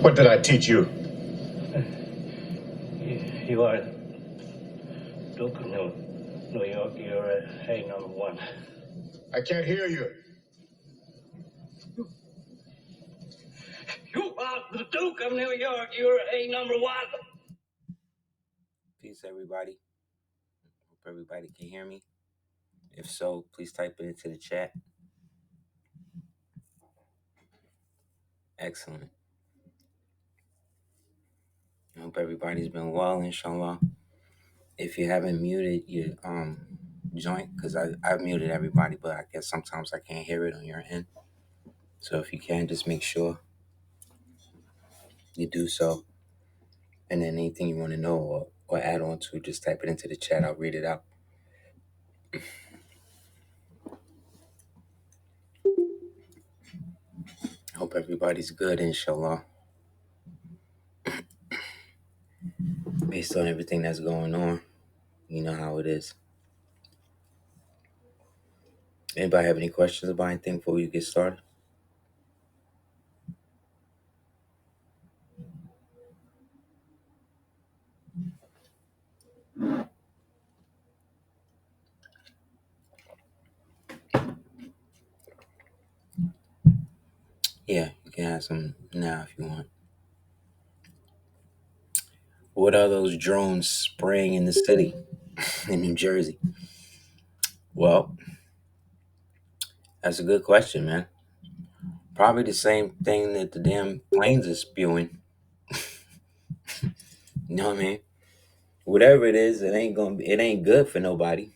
What did I teach you? You are Duke of New York. You're A number one. I can't hear you. You are the Duke of New York. You're A number one. Peace, everybody. Hope everybody can hear me. If so, please type it into the chat. Excellent. I hope everybody's been well, inshallah. If you haven't muted your joint, because I've muted everybody, but I guess sometimes I can't hear it on your end. So if you can, just make sure you do so. And then anything you want to know or add on to, just type it into the chat. I'll read it out. Hope everybody's good, inshallah. Based on everything that's going on, you know how it is. Anybody have any questions about anything before we get started? Yeah, you can have some now if you want. What are those drones spraying in the city in New Jersey? Well, that's a good question, man. Probably the same thing that the damn planes are spewing. You know what I mean? Whatever it is, it ain't good for nobody.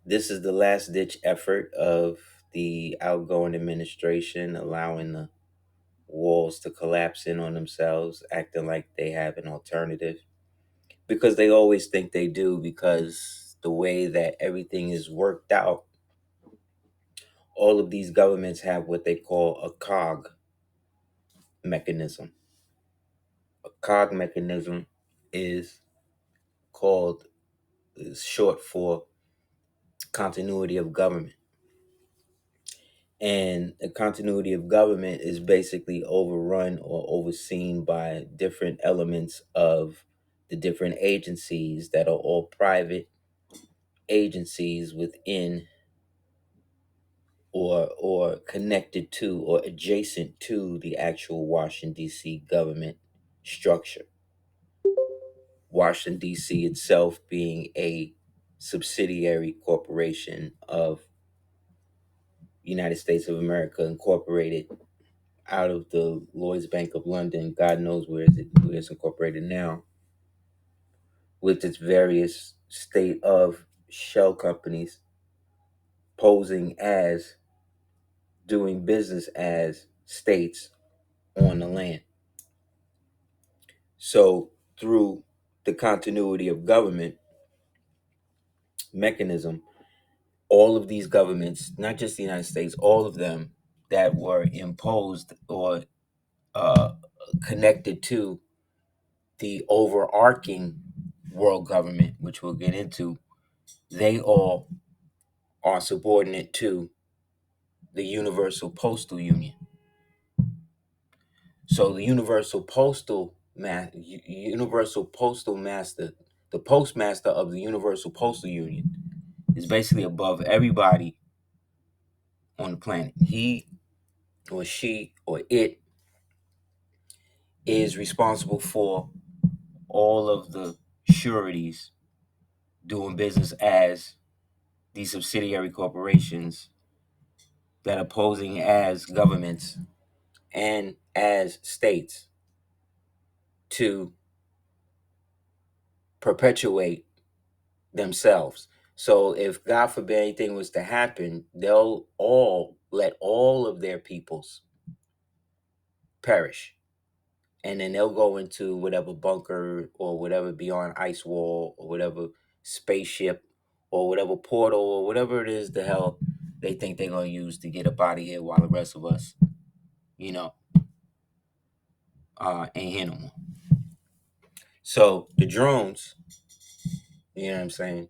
This is the last ditch effort of the outgoing administration, allowing the walls to collapse in on themselves, acting like they have an alternative. Because they always think they do, because the way that everything is worked out, all of these governments have what they call a cog mechanism. A cog mechanism is short for continuity of government. And the continuity of government is basically overrun or overseen by different elements of the different agencies that are all private agencies within or connected to or adjacent to the actual Washington, D.C. government structure. Washington, D.C. itself being a subsidiary corporation of United States of America, incorporated out of the Lloyd's Bank of London. God knows where it's incorporated now, with its various state of shell companies posing as doing business as states on the land. So through the continuity of government mechanism, all of these governments, not just the United States, all of them that were imposed or connected to the overarching world government, which we'll get into, they all are subordinate to the Universal Postal Union. So the Universal Postal Master, the postmaster of the Universal Postal Union, is basically above everybody on the planet. He or she or it is responsible for all of the sureties doing business as these subsidiary corporations that are posing as governments and as states to perpetuate themselves. So if God forbid anything was to happen, they'll all let all of their peoples perish. And then they'll go into whatever bunker or whatever beyond ice wall or whatever spaceship or whatever portal or whatever it is the hell they think they're going to use to get up out of here while the rest of us, ain't here no more. So the drones, you know what I'm saying?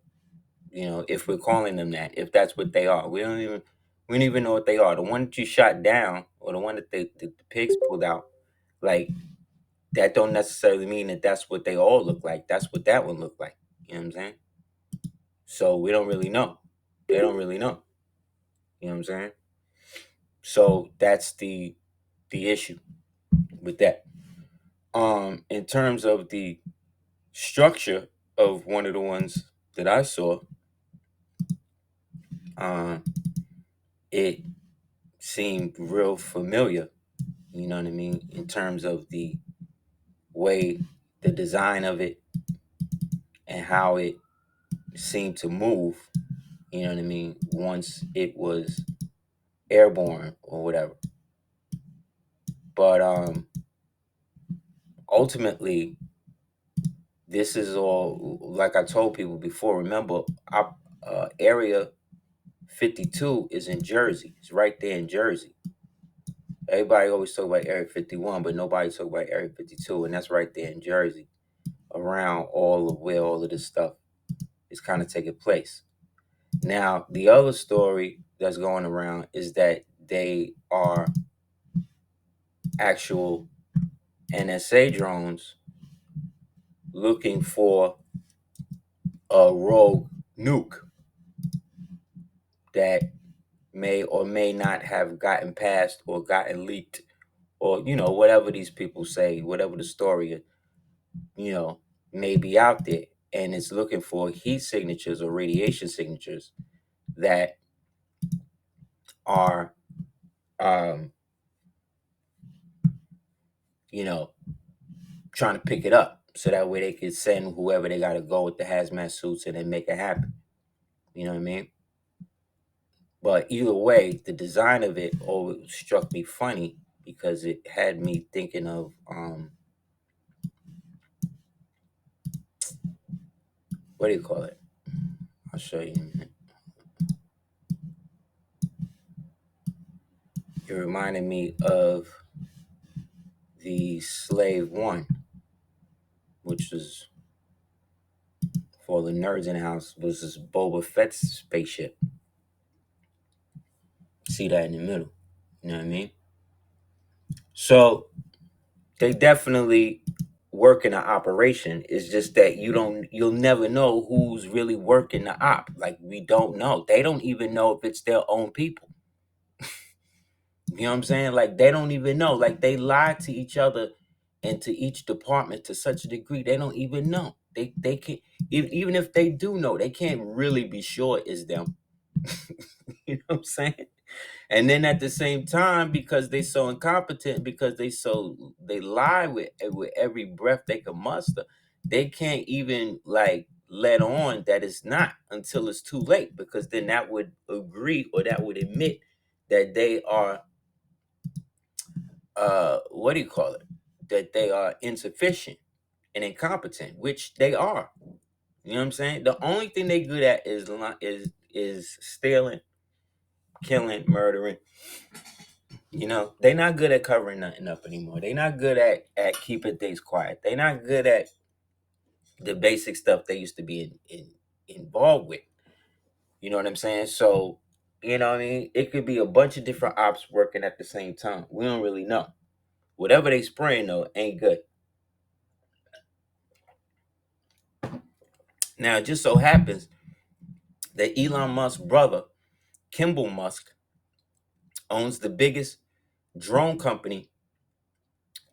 If we're calling them that, if that's what they are, we don't even, We don't even know what they are. The one that you shot down, or the one that the pigs pulled out, like that don't necessarily mean that that's what they all look like. That's what that one looked like. You know what I'm saying? So we don't really know. They don't really know. You know what I'm saying? So that's the issue with that. In terms of the structure of one of the ones that I saw, um, it seemed real familiar. You know what I mean? In terms of the way, the design of it, and how it seemed to move. You know what I mean? Once it was airborne or whatever. But ultimately, this is all, like I told people before. Remember, Area 52 is in Jersey. It's right there in Jersey. Everybody always talk about Area 51, but nobody talk about Area 52, and that's right there in Jersey, around all of where all of this stuff is kind of taking place. Now, the other story that's going around is that they are actual NSA drones looking for a rogue nuke that may or may not have gotten past or gotten leaked, or whatever these people say, whatever the story you know may be out there, and it's looking for heat signatures or radiation signatures that are um you know trying to pick it up, so that way they can send whoever they got to go with the hazmat suits and then make it happen. You know what I mean? But either way, the design of it always struck me funny, because it had me thinking of what do you call it? I'll show you in a minute. It reminded me of the Slave One, which was, for the nerds in the house, was this Boba Fett's spaceship. See that in the middle. You know what I mean? So they definitely work in an operation. It's just that you'll never know who's really working the op. Like, we don't know. They don't even know if it's their own people. You know what I'm saying? Like, they don't even know. Like, they lie to each other and to each department to such a degree they don't even know. They can't, even if they do know, they can't really be sure it's them. You know what I'm saying? And then at the same time, because they so incompetent, because they lie with every breath they can muster, they can't even like let on that it's not until it's too late, because then that would agree, or that would admit that they are what do you call it? That they are insufficient and incompetent, which they are. You know what I'm saying? The only thing they good at is stealing, killing, murdering. They're not good at covering nothing up anymore. They're not good at keeping things quiet. They're not good at the basic stuff they used to be involved with. You know what I'm saying? So, you know what I mean? It could be a bunch of different ops working at the same time. We don't really know. Whatever they spraying though ain't good. Now, it just so happens that Elon Musk's brother, Kimball Musk, owns the biggest drone company,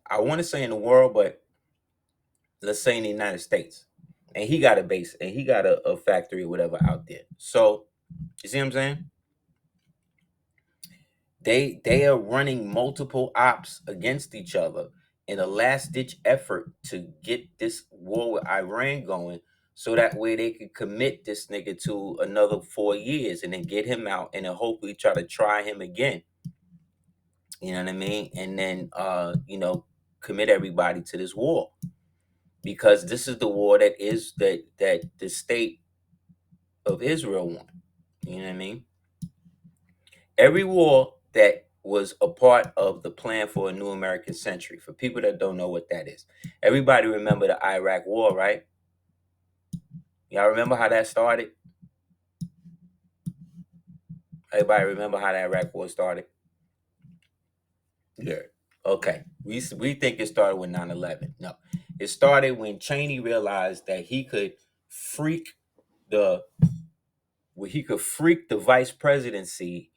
I want to say in the world, but let's say in the United States. And he got a base, and he got a factory or whatever out there. So, you see what I'm saying? They are running multiple ops against each other in a last ditch effort to get this war with Iran going, so that way they could commit this nigga to another 4 years and then get him out, and then hopefully try him again. You know what I mean? And then commit everybody to this war, because this is the war that the state of Israel won. You know what I mean? Every war that was a part of the plan for a new American century. For people that don't know what that is, everybody remember the Iraq War, right? Y'all remember how that started? Everybody remember how the Iraq War started? Yeah. Okay. We think it started with 9/11. No, it started when Cheney realized that freak the he could freak the vice presidency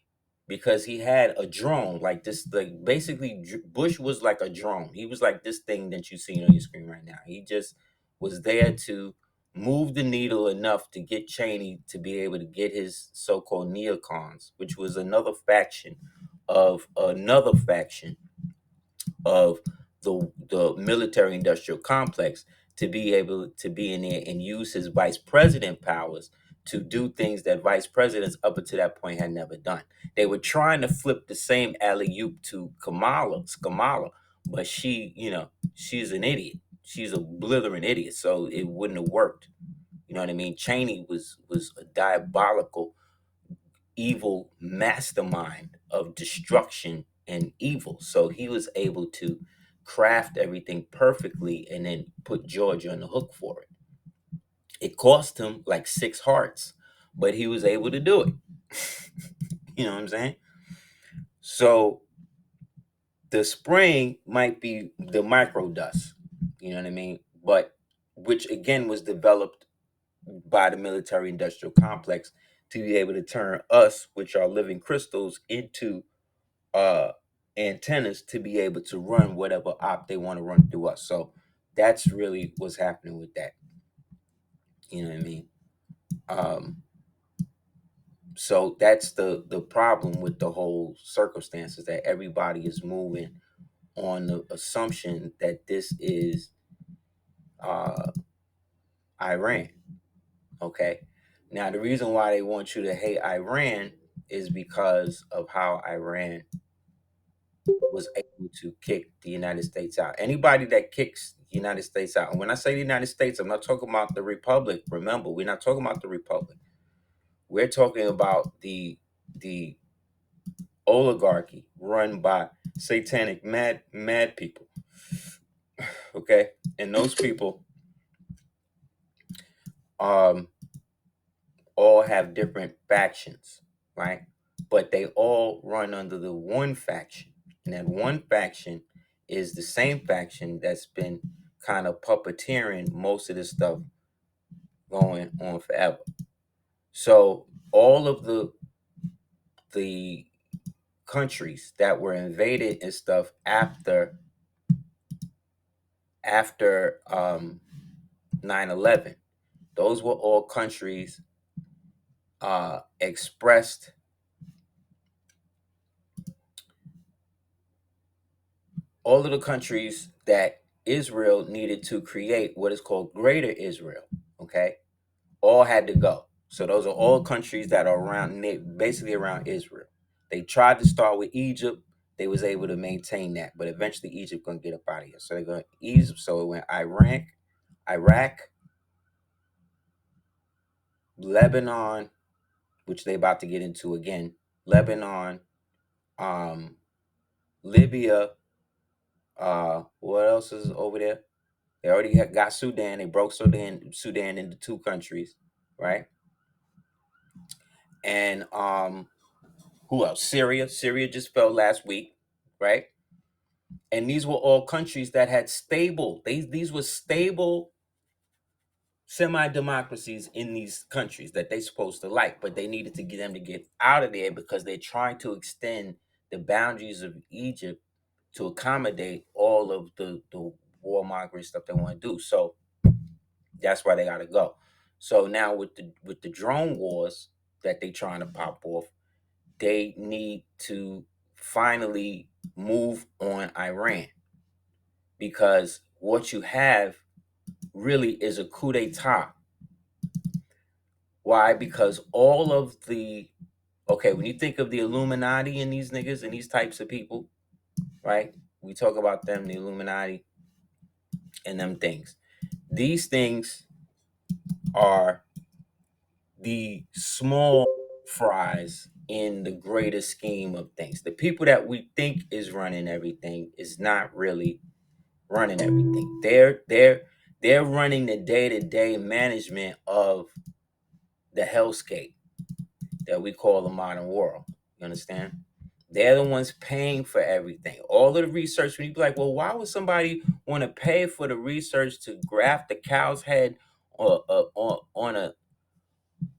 because he had a drone like this. Like basically, Bush was like a drone. He was like this thing that you see on your screen right now. He just was there to move the needle enough to get Cheney to be able to get his so-called neocons, which was another faction of the military industrial complex, to be able to be in there and use his vice president powers to do things that vice presidents up until that point had never done. They were trying to flip the same alley-oop to Kamala, but she's an idiot. She's a blithering idiot, so it wouldn't have worked. You know what I mean? Cheney was a diabolical, evil mastermind of destruction and evil. So he was able to craft everything perfectly and then put Georgia on the hook for it. It cost him like 6 hearts, but he was able to do it. You know what I'm saying? So the spring might be the micro dust, you know what I mean? But which again was developed by the military industrial complex to be able to turn us, which are living crystals, into uh antennas to be able to run whatever op they want to run through us. So that's really what's happening with that. You know what I mean? Um so that's the problem with the whole circumstances, that everybody is moving on the assumption that this is uh Iran. Okay. Now the reason why they want you to hate Iran is because of how Iran was able to kick the United States out. Anybody that kicks the United States out, and when I say the United States, I'm not talking about the Republic. Remember, we're not talking about the Republic. We're talking about the oligarchy run by satanic mad people. Okay, and those people um all have different factions, right? But they all run under the one faction. And that one faction is the same faction that's been kind of puppeteering most of this stuff going on forever. So all of the countries that were invaded and stuff after 9/11, those were all countries expressed all of the countries that Israel needed to create what is called Greater Israel, okay, all had to go. So those are all countries that are basically around Israel. They tried to start with Egypt. They was able to maintain that, but eventually Egypt gonna get up out of here. So they're going Egypt. So it went Iraq, Lebanon, which they about to get into again. Lebanon, um, Libya. What else is over there? They already got Sudan. They broke Sudan into two countries, right? And who else? Syria. Syria just fell last week, right? And these were all countries that had stable. These were stable semi-democracies in these countries that they supposed to like, but they needed to get them to get out of there because they're trying to extend the boundaries of Egypt to accommodate all of the warmongering stuff they want to do. So that's why they got to go. So now with the drone wars that they trying to pop off, they need to finally move on Iran, because what you have really is a coup d'etat. Why? Because all of when you think of the Illuminati and these niggas and these types of people, right? We talk about them, the Illuminati and them things. These things are the small fries in the greater scheme of things. The people that we think is running everything is not really running everything. They're running the day-to-day management of the hellscape. that we call the modern world. You understand? They're the ones paying for everything. All of the research, when you be like, well, why would somebody want to pay for the research to graft the cow's head on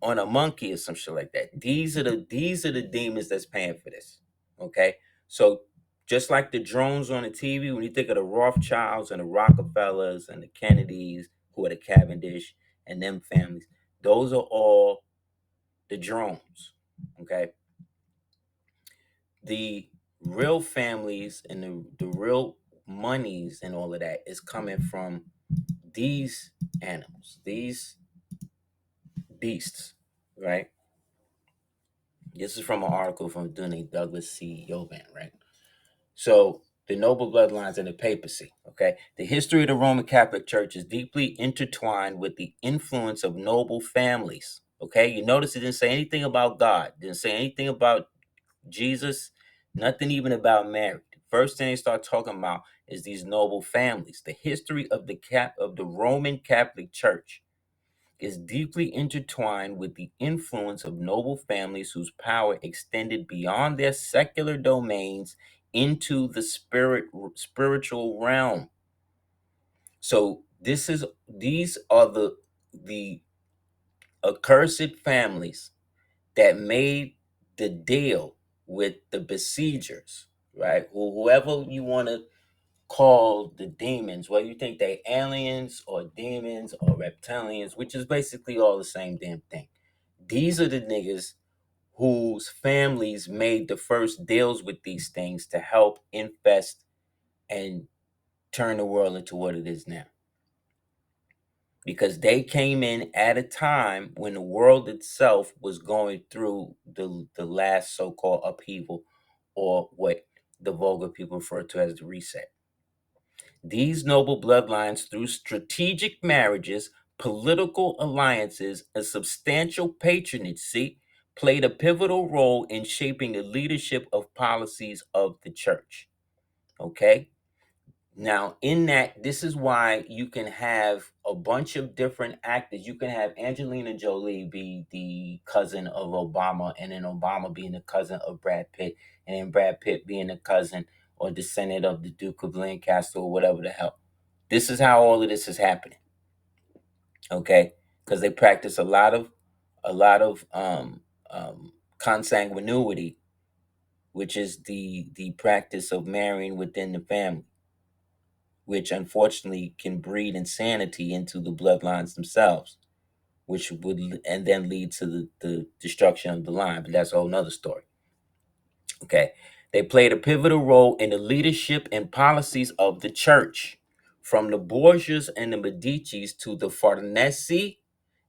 a monkey or some shit like that? These are the demons that's paying for this. Okay, so just like the drones on the TV, when you think of the Rothschilds and the Rockefellers and the Kennedys, who are the Cavendish and them families, those are all the drones. Okay, the real families and the real monies and all of that is coming from these animals, these beasts, right? This is from an article from Dunning Douglas C. Yovan, right? So the noble bloodlines and the papacy, okay? The history of the Roman Catholic Church is deeply intertwined with the influence of noble families, okay? You notice it didn't say anything about God, didn't say anything about Jesus, nothing even about Mary. The first thing they start talking about is these noble families. The history of the Roman Catholic Church is deeply intertwined with the influence of noble families whose power extended beyond their secular domains into the spiritual realm. So these are the accursed families that made the deal with the besiegers, right? Whoever you want to call the demons, whether you think they aliens or demons or reptilians, which is basically all the same damn thing. These are the niggas whose families made the first deals with these things to help infest and turn the world into what it is now. Because they came in at a time when the world itself was going through the last so-called upheaval, or what the vulgar people refer to as the reset. These noble bloodlines, through strategic marriages, political alliances, and substantial patronage, played a pivotal role in shaping the leadership of policies of the church. Okay? Now, in that, this is why you can have a bunch of different actors. You can have Angelina Jolie be the cousin of Obama, and then Obama being the cousin of Brad Pitt, and then Brad Pitt being the cousin or descendant of the Duke of Lancaster or whatever the hell. This is how all of this is happening. Okay? Because they practice a lot of consanguinity, which is the practice of marrying within the family, which unfortunately can breed insanity into the bloodlines themselves, which would and then lead to the destruction of the line. But that's a whole nother story. Okay. They played a pivotal role in the leadership and policies of the church, from the Borgias and the Medicis to the Farnese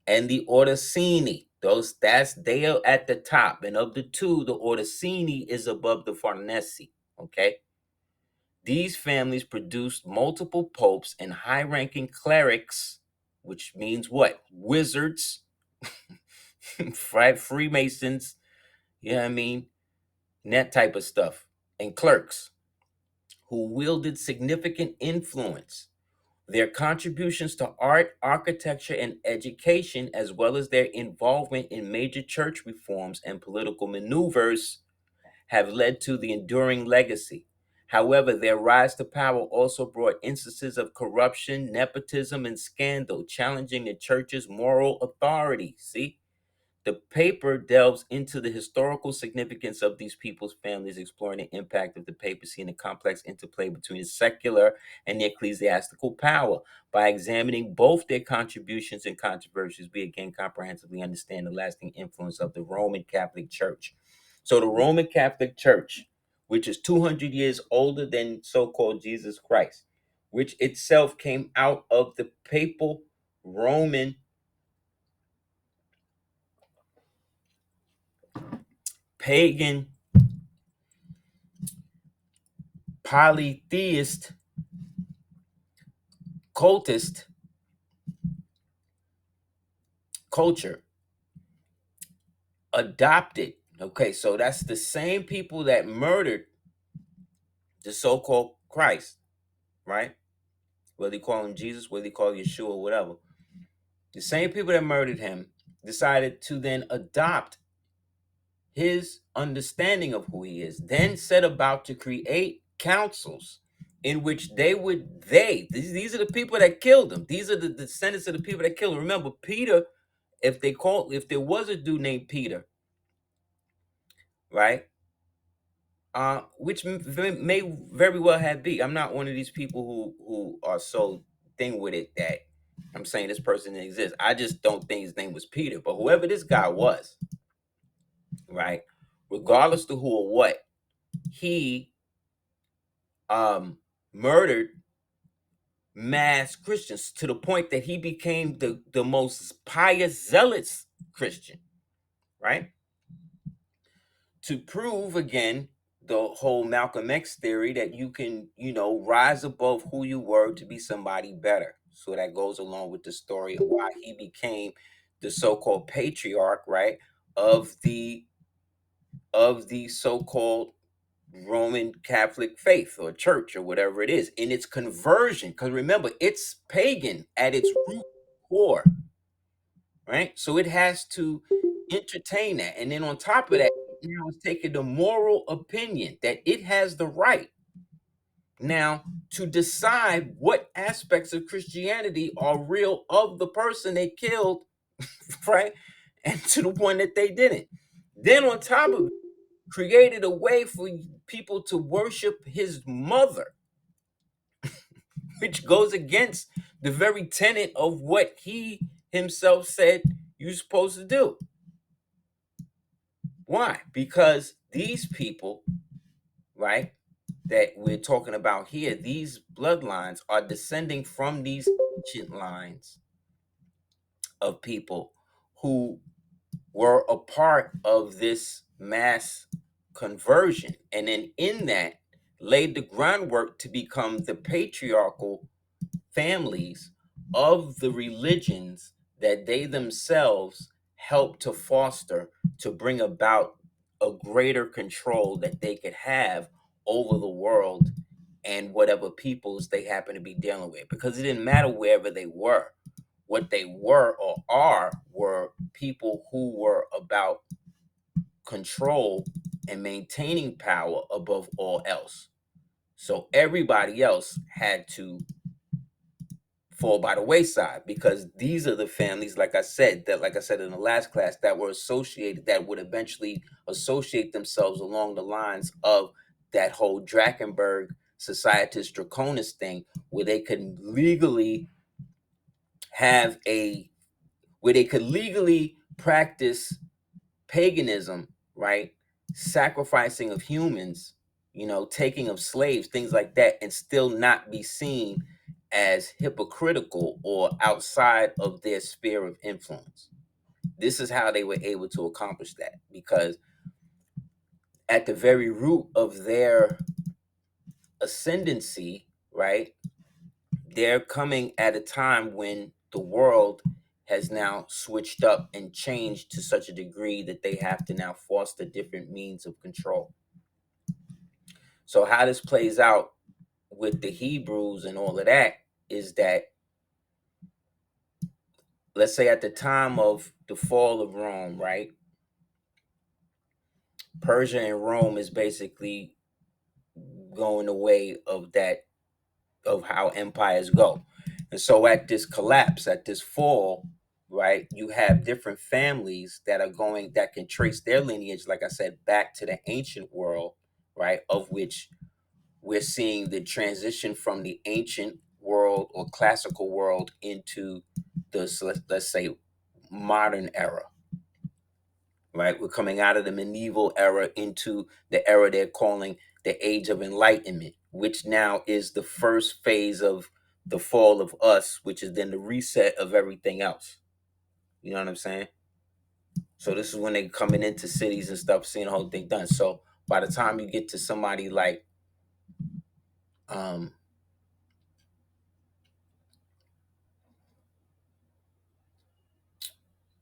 and the Orisini. They are at the top. And of the two, the Orisini is above the Farnese. Okay. These families produced multiple popes and high ranking clerics, which means what? Wizards, right? Freemasons, you know what I mean? And that type of stuff. And clerks who wielded significant influence. Their contributions to art, architecture, and education, as well as their involvement in major church reforms and political maneuvers, have led to the enduring legacy. However, their rise to power also brought instances of corruption, nepotism, and scandal, challenging the church's moral authority. See? The paper delves into the historical significance of these people's families, exploring the impact of the papacy and the complex interplay between the secular and the ecclesiastical power. By examining both their contributions and controversies, we again comprehensively understand the lasting influence of the Roman Catholic Church. So, the Roman Catholic Church, which is 200 years older than so called Jesus Christ, which itself came out of the papal Roman pagan polytheist cultist culture, adopted. Okay, so that's the same people that murdered the so-called Christ, right? Whether you call him Jesus, whether you call him Yeshua, whatever. The same people that murdered him decided to then adopt his understanding of who he is, then set about to create councils in which these are the people that killed him. These are the descendants of the people that killed him. Remember, Peter, if there was a dude named Peter, right? Which may very well have be. I'm not one of these people who are so thing with it that I'm saying this person didn't exist. I just don't think his name was Peter. But whoever this guy was, right? Regardless to who or what, he murdered mass Christians to the point that he became the most pious zealous Christian, right? To prove again the whole Malcolm X theory that you can, rise above who you were to be somebody better. So that goes along with the story of why he became the so-called patriarch, right, of the so-called Roman Catholic faith or church or whatever it is in its conversion. Because remember, it's pagan at its root core, right? So it has to entertain that. And then on top of that, now it's taking the moral opinion that it has the right now to decide what aspects of Christianity are real of the person they killed, right? And to the one that they didn't. Then on top of it, created a way for people to worship his mother, which goes against the very tenet of what he himself said you're supposed to do. Why? Because these people, right, that we're talking about here, these bloodlines are descending from these ancient lines of people who were a part of this mass conversion, and then in that laid the groundwork to become the patriarchal families of the religions that they themselves helped to foster to bring about a greater control that they could have over the world and whatever peoples they happen to be dealing with, because it didn't matter wherever they were. What they were or are were people who were about control and maintaining power above all else. So everybody else had to fall by the wayside, because these are the families, like I said in the last class, that were associated, that would eventually associate themselves along the lines of that whole Drakenberg Societas Draconis thing, where they could legally have a where they could legally practice paganism, right? Sacrificing of humans, taking of slaves, things like that, and still not be seen as hypocritical or outside of their sphere of influence. This is how they were able to accomplish that, because at the very root of their ascendancy, right, they're coming at a time when the world has now switched up and changed to such a degree that they have to now foster different means of control. So how this plays out with the Hebrews and all of that is that, let's say at the time of the fall of Rome, right? Persia and Rome is basically going the way of that, of how empires go. And so at this collapse, at this fall, right, you have different families that can trace their lineage, like I said, back to the ancient world, right, of which we're seeing the transition from the ancient world or classical world into the, let's say, modern era, right? We're coming out of the medieval era into the era they're calling the Age of Enlightenment, which now is the first phase of the fall of us, which is then the reset of everything else. You know what I'm saying? So this is when they're coming into cities and stuff, seeing the whole thing done. So by the time you get to somebody like um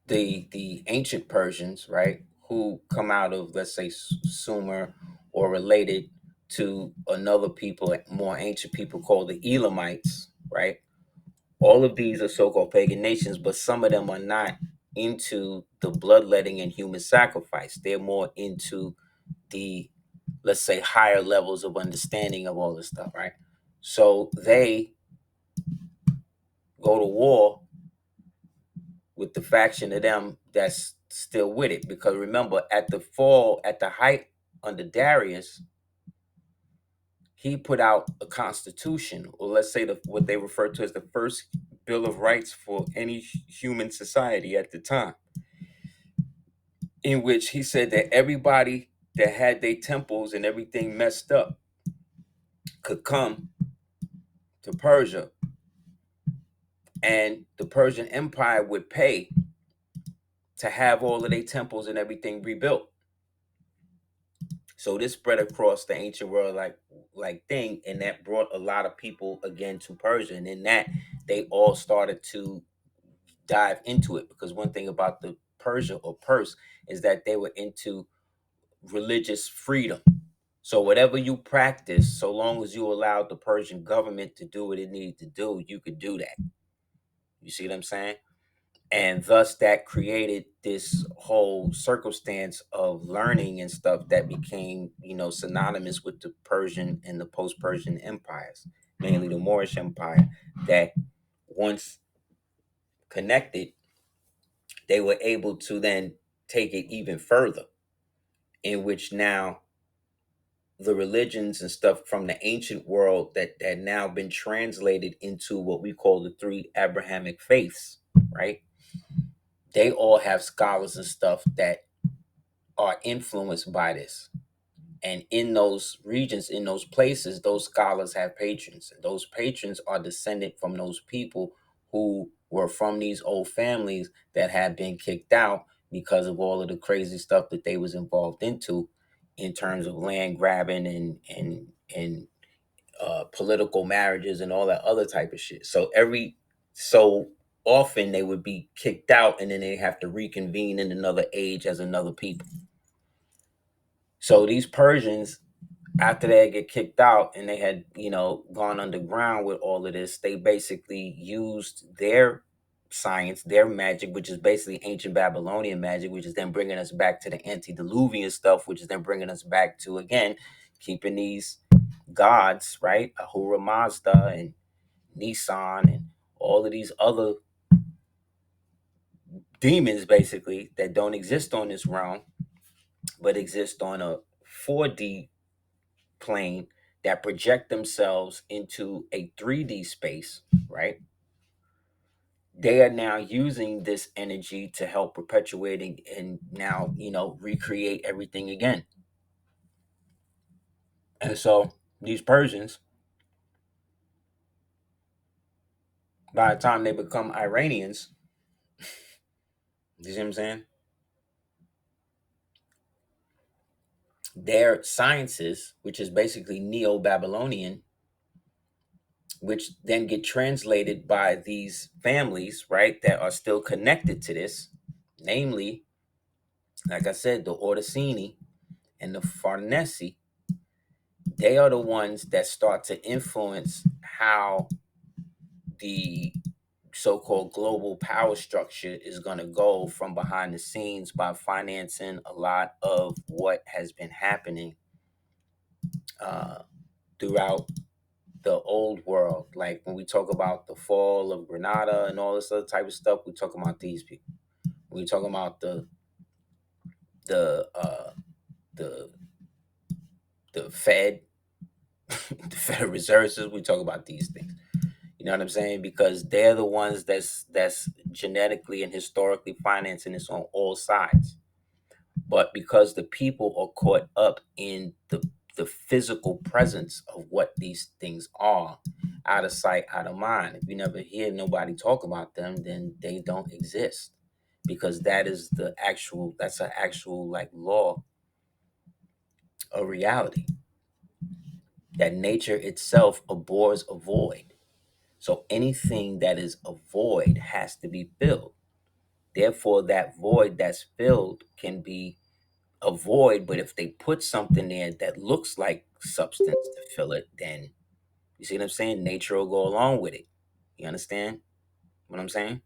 the ancient Persians, right, who come out of, let's say, Sumer, or related to another people, more ancient people called the Elamites, right? All of these are so-called pagan nations, but some of them are not into the bloodletting and human sacrifice. They're more into the, let's say, higher levels of understanding of all this stuff, right? So they go to war with the faction of them that's still with it. Because remember, at the height under Darius, he put out a constitution, or let's say what they refer to as the first Bill of Rights for any human society at the time, in which he said that everybody that had their temples and everything messed up could come to Persia, and the Persian Empire would pay to have all of their temples and everything rebuilt. So this spread across the ancient world like thing, and that brought a lot of people again to Persia, and in that they all started to dive into it, because one thing about the Persia or Pers is that they were into religious freedom. So whatever you practice, so long as you allowed the Persian government to do what it needed to do, you could do that. You see what I'm saying? And thus that created this whole circumstance of learning and stuff that became, synonymous with the Persian and the post-Persian empires, mainly the Moorish Empire, that once connected, they were able to then take it even further, in which now the religions and stuff from the ancient world that had now been translated into what we call the three Abrahamic faiths, right? They all have scholars and stuff that are influenced by this. And in those regions, in those places, those scholars have patrons. And those patrons are descended from those people who were from these old families that had been kicked out because of all of the crazy stuff that they was involved into in terms of land grabbing and political marriages and all that other type of shit. So often they would be kicked out, and then they have to reconvene in another age as another people. So these Persians, after they get kicked out and they had, gone underground with all of this, they basically used their science, their magic, which is basically ancient Babylonian magic, which is then bringing us back to the antediluvian stuff, which is then bringing us back to, again, keeping these gods, right? Ahura Mazda and Nisan and all of these other demons, basically, that don't exist on this realm, but exist on a 4D plane that project themselves into a 3D space, right? They are now using this energy to help perpetuating and now, recreate everything again. And so these Persians, by the time they become Iranians, you see what I'm saying? Their sciences, which is basically Neo-Babylonian, which then get translated by these families, right, that are still connected to this, namely, like I said, the Orisini and the Farnese. They are the ones that start to influence how the so-called global power structure is going to go from behind the scenes by financing a lot of what has been happening uh, throughout the old world. Like when we talk about the fall of Granada and all this other type of stuff, we talk about these people. When we talk about the the the Fed, the Federal Reserve, we talk about these things. You know what I'm saying? Because they're the ones that's genetically and historically financing this on all sides. But because the people are caught up in the physical presence of what these things are, out of sight, out of mind. If you never hear nobody talk about them, then they don't exist. Because that's an actual like law of reality. That nature itself abhors a void. So anything that is a void has to be filled. Therefore, that void that's filled can be a void, but if they put something there that looks like substance to fill it, then you see what I'm saying? Nature will go along with it. You understand what I'm saying?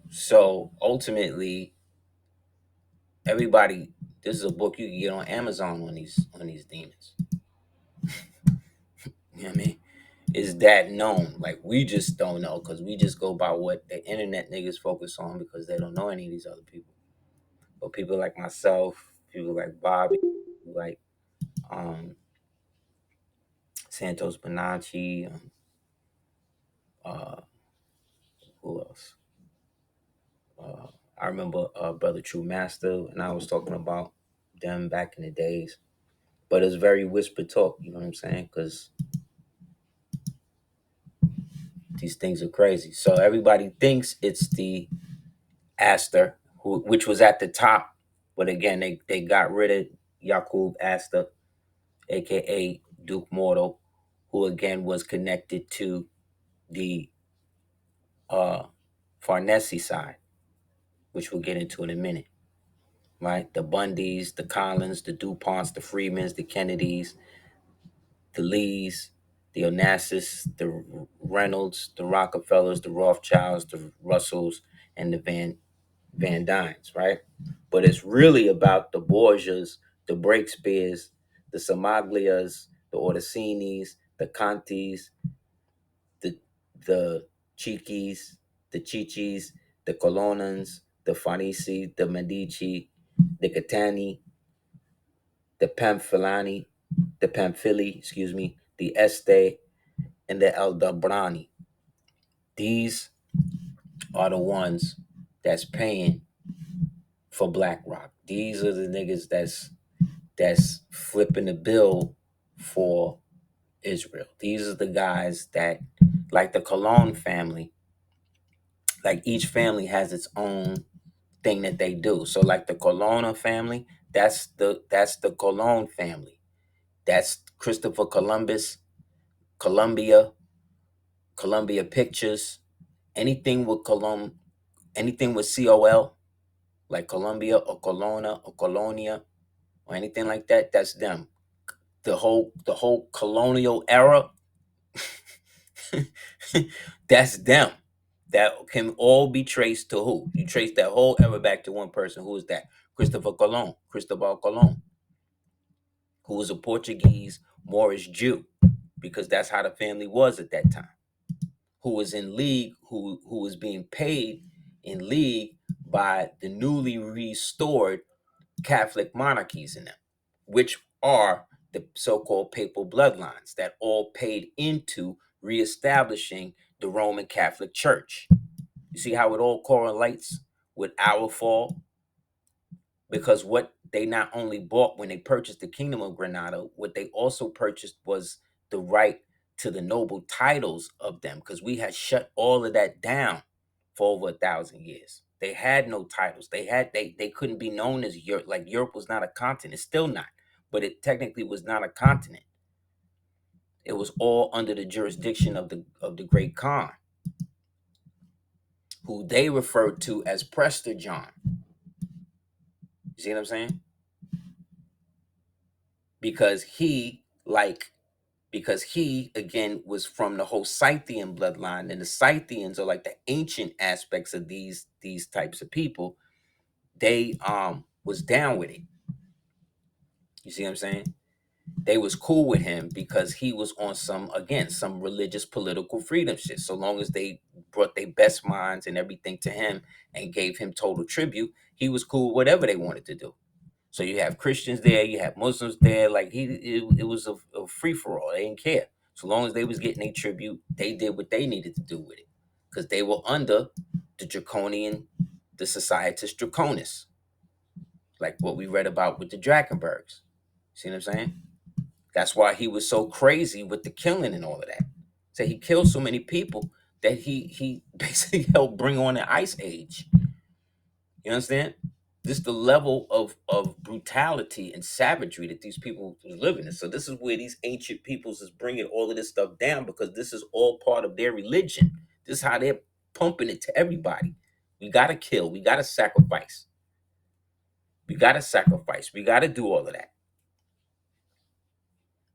So ultimately, everybody, this is a book you can get on Amazon on these demons. You know what I mean? Is that known? Like, we just don't know because we just go by what the internet niggas focus on because they don't know any of these other people. But people like myself, people like Bobby, people like Santos Bonacci, uh, who else? I remember Brother True Master, and I was talking about them back in the days. But it's very whisper talk, you know what I'm saying? Because these things are crazy. So everybody thinks it's the Aster, which was at the top. But again, they got rid of Yaqub Aster, aka Duke Mortal, who again was connected to the uh, Farnese side, which we'll get into in a minute. Right? The Bundys, the Collins, the DuPonts, the Freemans, the Kennedys, the Lees, the Onassis, the Reynolds, the Rockefellers, the Rothschilds, the Russells, and the Van Dynes, right? But it's really about the Borgias, the Breakspears, the Samaglias, the Orsinis, the Contis, the the Chiquis, the Chichis, the Colonnans, the Farnese, the Medici, the Catani, the Pamphilani, the Pamphili, excuse me, the Este, and the Aldobrani. These are the ones that's paying for BlackRock. These are the niggas that's flipping the bill for Israel. These are the guys that, like the Cologne family, like each family has its own thing that they do. So like the Colonna family, that's the Cologne family. That's Christopher Columbus, Columbia, Columbia Pictures, anything with Cologne, anything with COL, like Columbia or Colonna or Colonia or anything like that, that's them. The whole colonial era, that's them. That can all be traced to who? You trace that whole era back to one person. Who is that? Cristobal Colon, who was a Portuguese Moorish Jew, because that's how the family was at that time. Who was in league, who was being paid in league by the newly restored Catholic monarchies in them, which are the so-called papal bloodlines that all paid into reestablishing the Roman Catholic Church. You see how it all correlates with our fall? Because what they not only bought when they purchased the Kingdom of Granada, what they also purchased was the right to the noble titles of them, because we had shut all of that down for over 1,000 years. They had no titles. They couldn't be known as Europe. Like, Europe was not a continent. It's still not, but it technically was not a continent. It was all under the jurisdiction of the Great Khan, who they referred to as Prester John. You see what I'm saying? Because he again was from the whole Scythian bloodline, and the Scythians are like the ancient aspects of these types of people. They was down with it. You see what I'm saying? They was cool with him because he was on some religious political freedom shit. So long as they brought their best minds and everything to him and gave him total tribute, he was cool with whatever they wanted to do. So you have Christians there, you have Muslims there. Like, it was a free for all. They didn't care. So long as they was getting a tribute, they did what they needed to do with it, because they were under the Societas Draconis, like what we read about with the Drakenbergs. See what I'm saying? That's why he was so crazy with the killing and all of that. So he killed so many people that he basically helped bring on the Ice Age. You understand? This is the level of brutality and savagery that these people was living in. So this is where these ancient peoples is bringing all of this stuff down, because this is all part of their religion. This is how they're pumping it to everybody. We got to kill. We got to sacrifice. We got to sacrifice. We got to do all of that.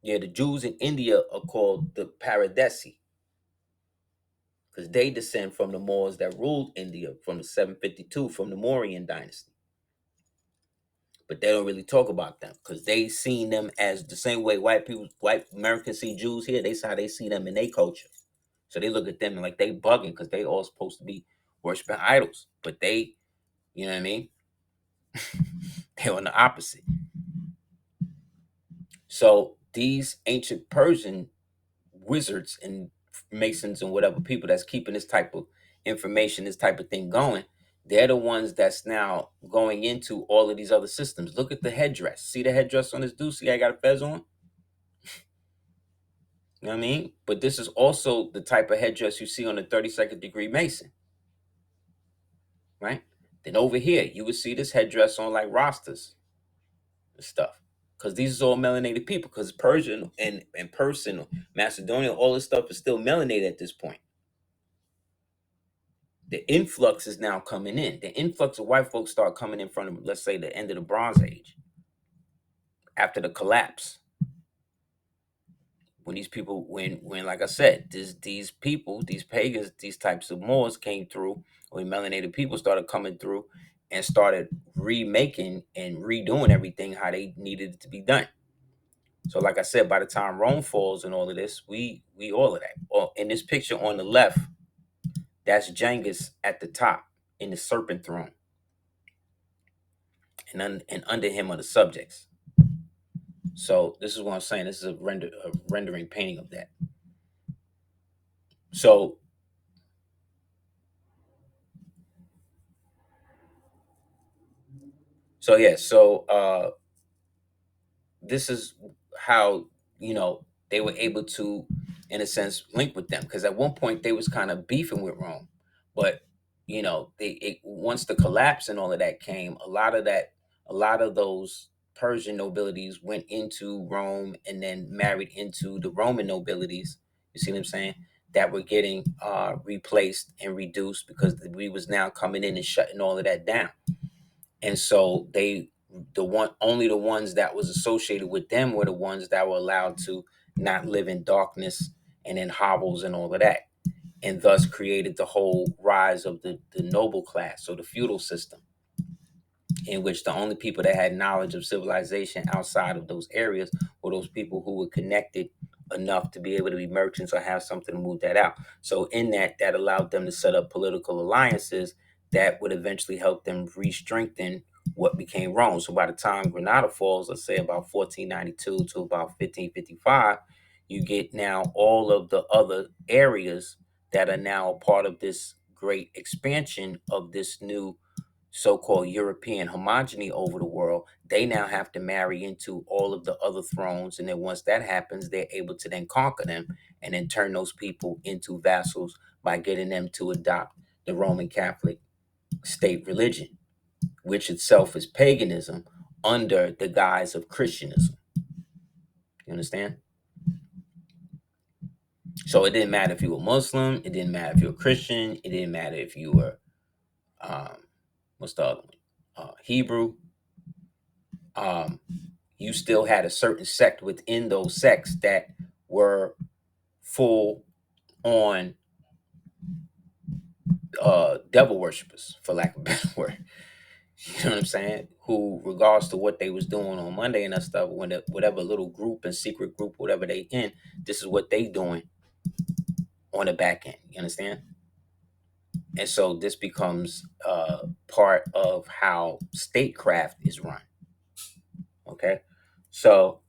Yeah, the Jews in India are called the Paradesi. because they descend from the Moors that ruled India from the 752 from the Mauryan dynasty. But they don't really talk about them because they seen them as the same way white Americans see Jews here. They how they see them in their culture. So they look at them like they bugging because they all supposed to be worshiping idols. But they, you know what I mean? They're on the opposite. So these ancient Persian wizards and masons and whatever people that's keeping this type of information, this type of thing going, they're the ones that's now going into all of these other systems. Look at the headdress. See the headdress on this dude? See, I got a fez on. You know what I mean? But this is also the type of headdress you see on the 32nd degree Mason, right? Then over here, you would see this headdress on like rosters and stuff. Because these are all melanated people. Because Persian and Persian, Macedonia, all this stuff is still melanated at this point. The influx is now coming in. The influx of white folks start coming in front of, let's say, the end of the Bronze Age, after the collapse. When these people, when like I said, these people, these pagans, these types of Moors came through, when melanated people started coming through and started remaking and redoing everything how they needed it to be done. So, like I said, by the time Rome falls and all of this, we all of that. Well, in this picture on the left, that's Genghis at the top in the serpent throne, and under him are the subjects. So this is what I'm saying. This is a rendering painting of that. So yeah. So this is how they were able to, in a sense, link with them, because at one point they was kind of beefing with Rome, but once the collapse and all of that came, a lot of those Persian nobilities went into Rome and then married into the Roman nobilities. You see what I'm saying? That were getting replaced and reduced because we was now coming in and shutting all of that down. And so only the ones that was associated with them were the ones that were allowed to not live in darkness and in hovels and all of that, and thus created the whole rise of the noble class, so the feudal system, in which the only people that had knowledge of civilization outside of those areas were those people who were connected enough to be able to be merchants or have something to move that out. So in that allowed them to set up political alliances that would eventually help them re-strengthen what became Rome. So by the time Granada falls, let's say about 1492 to about 1555, you get now all of the other areas that are now a part of this great expansion of this new so-called European homogeny over the world. They now have to marry into all of the other thrones, and then once that happens, they're able to then conquer them and then turn those people into vassals by getting them to adopt the Roman Catholic state religion, which itself is paganism under the guise of Christianism. You understand? So it didn't matter if you were Muslim, it didn't matter if you were Christian, it didn't matter if you were what's the other one? Hebrew. You still had a certain sect within those sects that were full on devil worshippers, for lack of a better word. You know what I'm saying? Who, regards to what they was doing on Monday and that stuff, whatever little group and secret group, whatever they in, this is what they doing on the back end. You understand? And so this becomes part of how statecraft is run. Okay, so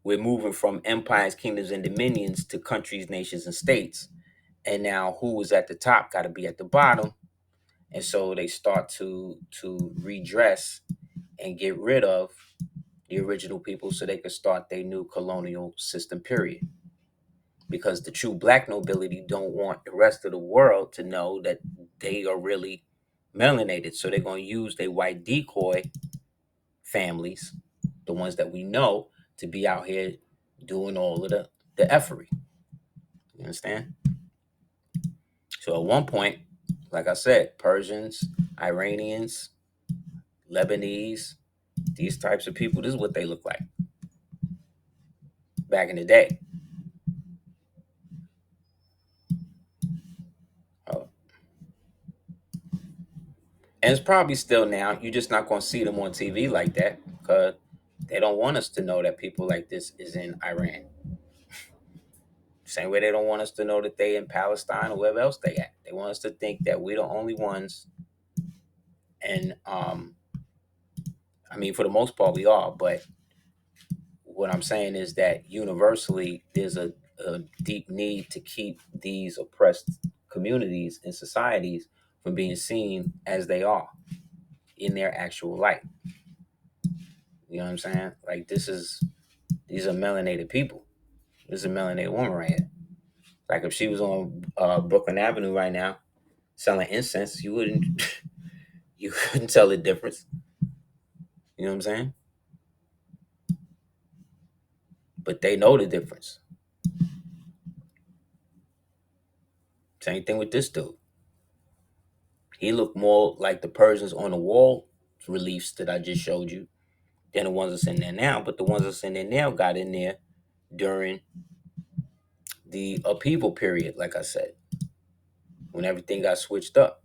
we're moving from empires, kingdoms, and dominions to countries, nations, and states. And now who is at the top got to be at the bottom. And so they start to redress and get rid of the original people so they can start their new colonial system, period. Because the true black nobility don't want the rest of the world to know that they are really melanated. So they're going to use their white decoy families, the ones that we know, to be out here doing all of the effery. You understand? So at one point, like I said, Persians, Iranians, Lebanese, these types of people, this is what they look like back in the day. And it's probably still now. You're just not going to see them on TV like that because they don't want us to know that people like this is in Iran. Same way they don't want us to know that they in Palestine or wherever else they at. They want us to think that we're the only ones. And I mean, for the most part, we are. But what I'm saying is that universally, there's a deep need to keep these oppressed communities and societies from being seen as they are in their actual light. You know what I'm saying? Like these are melanated people. This is a melanated woman right here. Like if she was on Brooklyn Avenue right now selling incense, you wouldn't you couldn't tell the difference. You know what I'm saying? But they know the difference. Same thing with this dude. He looked more like the Persians on the wall reliefs that I just showed you than the ones that's in there now. But the ones that's in there now got in there during the upheaval period, like I said, when everything got switched up.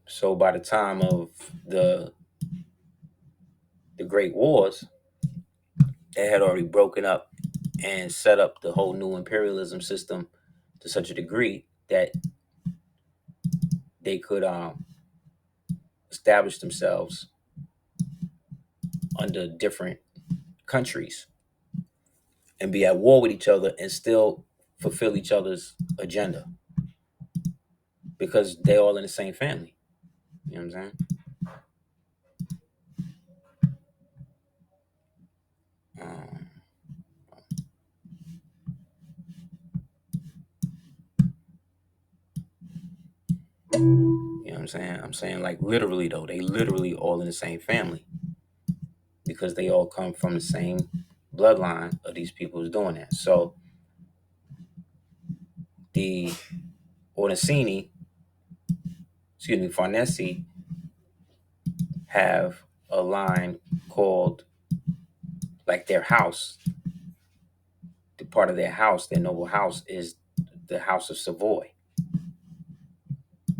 So by the time of the Great Wars, they had already broken up and set up the whole new imperialism system to such a degree that they could establish themselves under different countries and be at war with each other and still fulfill each other's agenda because they're all in the same family. You know what I'm saying? Um, you know what I'm saying? I'm saying like literally though, they literally all in the same family because they all come from the same bloodline of these people who's doing that. So the Orisini, excuse me, Farnese have a line called like their house, the part of their house, their noble house is the House of Savoy,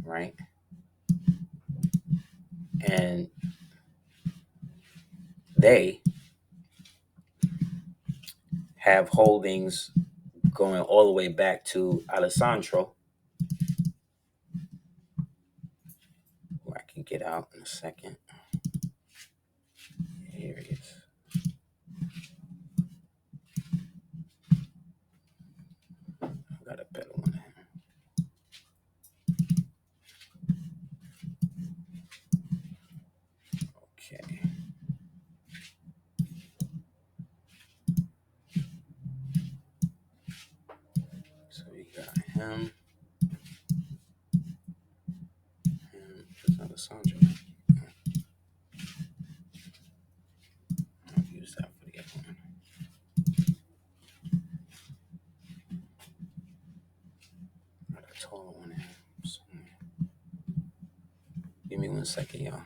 right? And they have holdings going all the way back to Alessandro, who I can get out in a second. Here it is. I got a better one here. Okay. So we got him. There's Alessandro. I'll use that for the other one. Got a taller one here. Give me 1 second, y'all.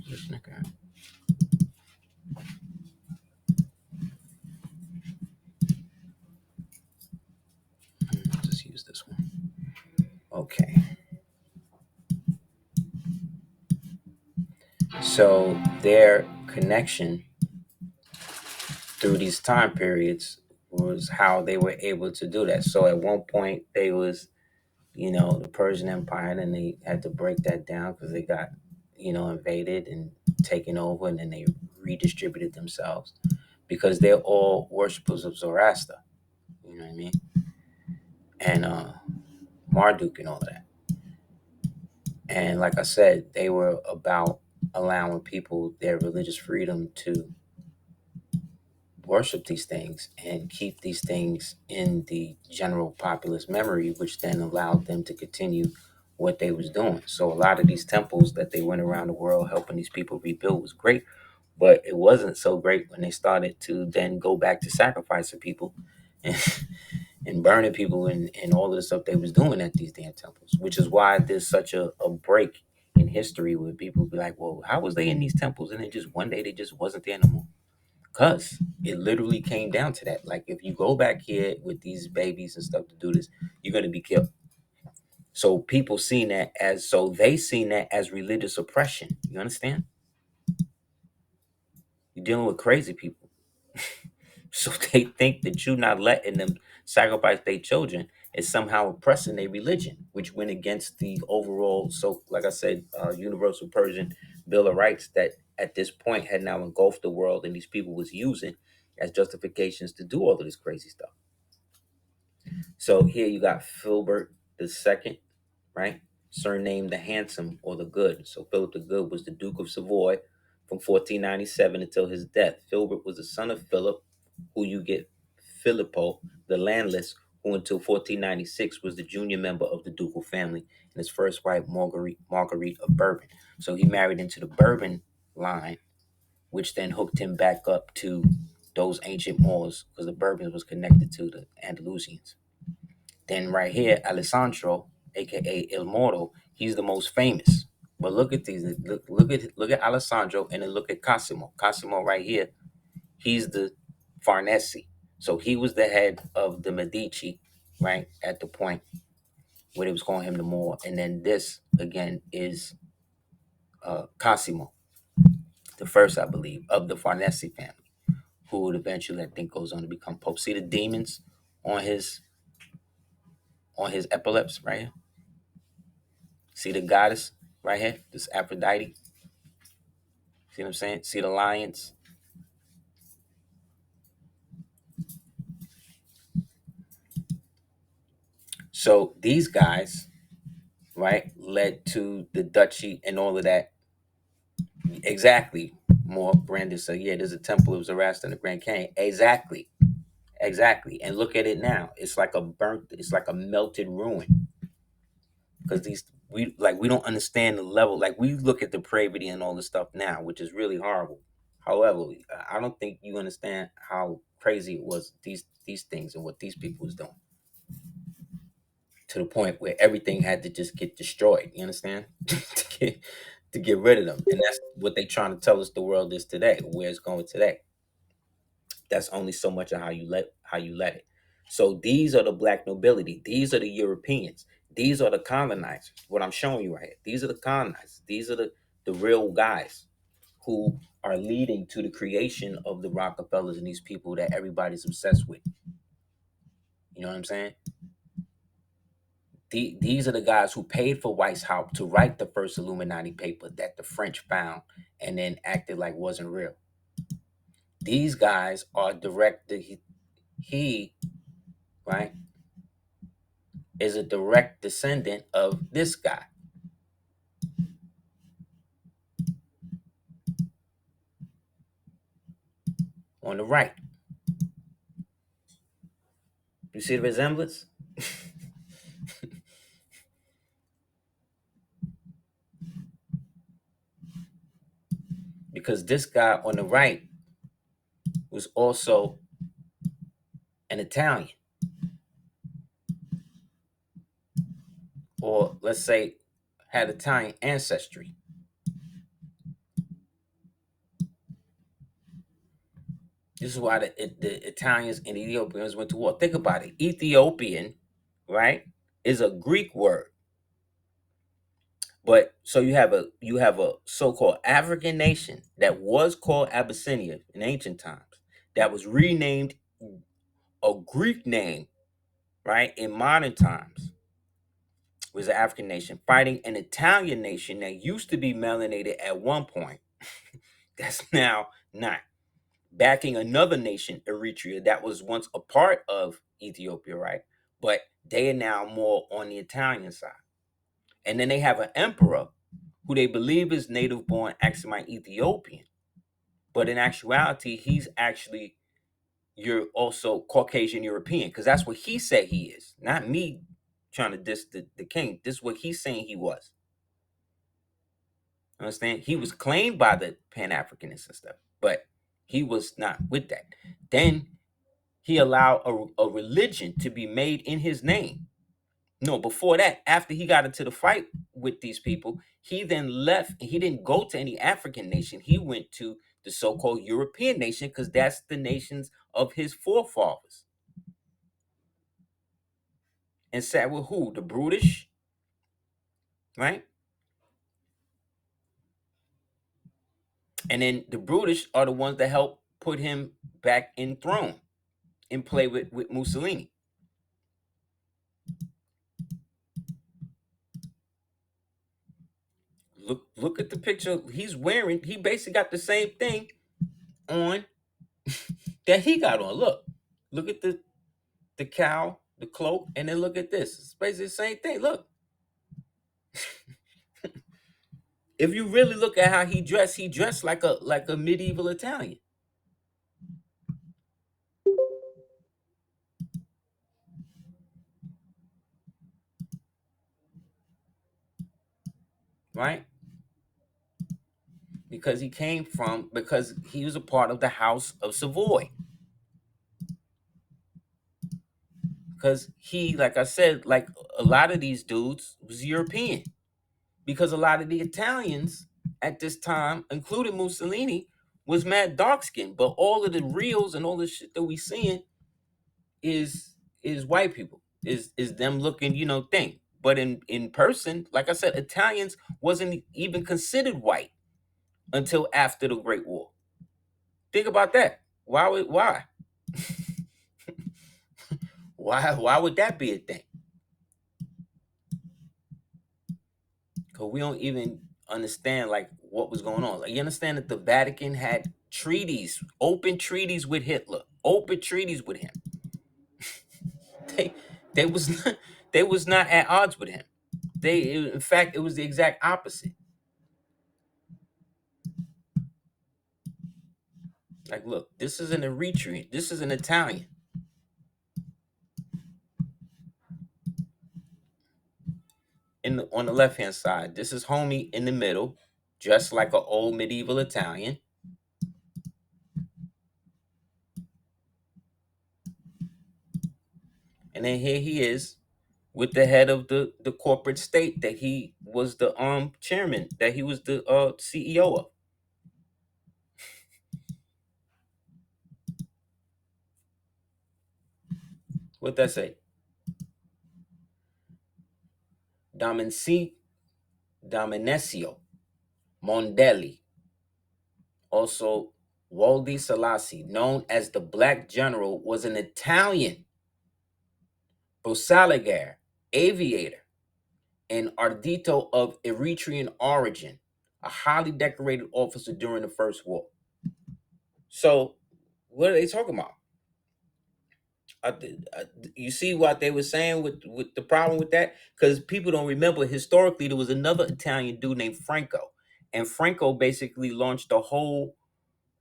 This nigga. I'll just use this one. Okay. So their connection through these time periods was how they were able to do that. So at one point they was, the Persian Empire, and then they had to break that down because they got, invaded and taken over, and then they redistributed themselves because they're all worshippers of Zoroaster. You know what I mean? And Marduk and all of that. And like I said, they were about allowing people their religious freedom to worship these things and keep these things in the general populace memory, which then allowed them to continue what they was doing. So a lot of these temples that they went around the world helping these people rebuild was great, but it wasn't so great when they started to then go back to sacrificing people and, and burning people and all of the stuff they was doing at these damn temples, which is why there's such a break in history where people be like, well, how was they in these temples? And then just one day they just wasn't there no more. Because it literally came down to that. Like, if you go back here with these babies and stuff to do this, you're going to be killed. So people seen that as, so they seen that as religious oppression. You understand? You're dealing with crazy people. So they think that you not letting them sacrifice their children is somehow oppressing their religion, which went against the overall, so like I said, universal Persian Bill of Rights that at this point had now engulfed the world, and these people was using as justifications to do all of this crazy stuff. So here you got Philbert the Second, right? Surnamed the Handsome or the Good. So Philip the Good was the Duke of Savoy from 1497 until his death. Philbert was the son of Philip, who you get Filippo, the landless, who until 1496 was the junior member of the ducal family, and his first wife, Marguerite of Bourbon. So he married into the Bourbon line, which then hooked him back up to those ancient Moors, because the Bourbons was connected to the Andalusians. Then right here, Alessandro, aka Il Moro, he's the most famous. But look at these. Look at Alessandro, and then look at Cosimo. Cosimo right here, he's the Farnese. So he was the head of the Medici, right, at the point where they was calling him the Moor. And then this again is Cosimo, the first, I believe, of the Farnese family, who would eventually, I think, goes on to become Pope. See the demons on his epaulets right here. See the goddess right here, this Aphrodite. See what I'm saying? See the lions. So these guys, right, led to the duchy and all of that. Exactly. More Brandon said, yeah, there's a temple of Zoroaster in the Grand Canyon. Exactly. Exactly. And look at it now. It's like a melted ruin. Because we don't understand the level. Like, we look at depravity and all this stuff now, which is really horrible. However, I don't think you understand how crazy it was, these things and what these people was doing, to the point where everything had to just get destroyed. You understand? To get rid of them, and that's what they trying to tell us the world is today, where it's going today. That's only so much of how you let it. So these are the black nobility. These are the Europeans. These are the colonizers. What I'm showing you right here. These are the colonizers. These are the real guys who are leading to the creation of the Rockefellers and these people that everybody's obsessed with. You know what I'm saying? These are the guys who paid for Weishaupt to write the first Illuminati paper that the French found and then acted like wasn't real. These guys are he, right, is a direct descendant of this guy on the right. You see the resemblance? Because this guy on the right was also an Italian, or let's say had Italian ancestry. This is why the Italians and Ethiopians went to war. Think about it. Ethiopian, right, is a Greek word. But so you have a so-called African nation that was called Abyssinia in ancient times, that was renamed a Greek name, right, in modern times, was an African nation fighting an Italian nation that used to be melanated at one point. That's now not. Backing another nation, Eritrea, that was once a part of Ethiopia, right? But they are now more on the Italian side. And then they have an emperor who they believe is native born Axumite Ethiopian. But in actuality, he's actually, you're also Caucasian European, because that's what he said he is. Not me trying to diss the king. This is what he's saying he was. Understand? He was claimed by the Pan-Africanists and stuff, but he was not with that. Then he allowed a religion to be made in his name, No, before that, after he got into the fight with these people, he then left and he didn't go to any African nation. He went to the so-called European nation because that's the nations of his forefathers. And sat with who? The brutish, right? And then the brutish are the ones that help put him back in throne and play with Mussolini. Look at the picture he's wearing. He basically got the same thing on that he got on. Look at the cowl, the cloak, and then look at this. It's basically the same thing. Look, if you really look at how he dressed like a medieval Italian, right? Because he was a part of the House of Savoy. Because he, like I said, like a lot of these dudes was European. Because a lot of the Italians at this time, including Mussolini, was mad dark skinned. But all of the reels and all the shit that we seeing is white people. Is them looking, thing. But in person, like I said, Italians wasn't even considered white until after the Great War. Think about that. Why would that be a thing? Because we don't even understand like what was going on. Like, you understand that the Vatican had treaties, open treaties with Hitler, open treaties with him. They they was not, they was not at odds with him. In fact, it was the exact opposite. Like, look, this is an Eritrean. This is an Italian. On the left hand side, this is homie in the middle, dressed like an old medieval Italian. And then here he is with the head of the corporate state that he was the chairman, that he was the CEO of. What that say? Dominci Dominesio Mondelli, also Waldi Selassie, known as the Black General, was an Italian Bosaligar, aviator, and Ardito of Eritrean origin, a highly decorated officer during the First War. So, what are they talking about? You see what they were saying with the problem with that? Because people don't remember historically there was another Italian dude named Franco, and Franco basically launched a whole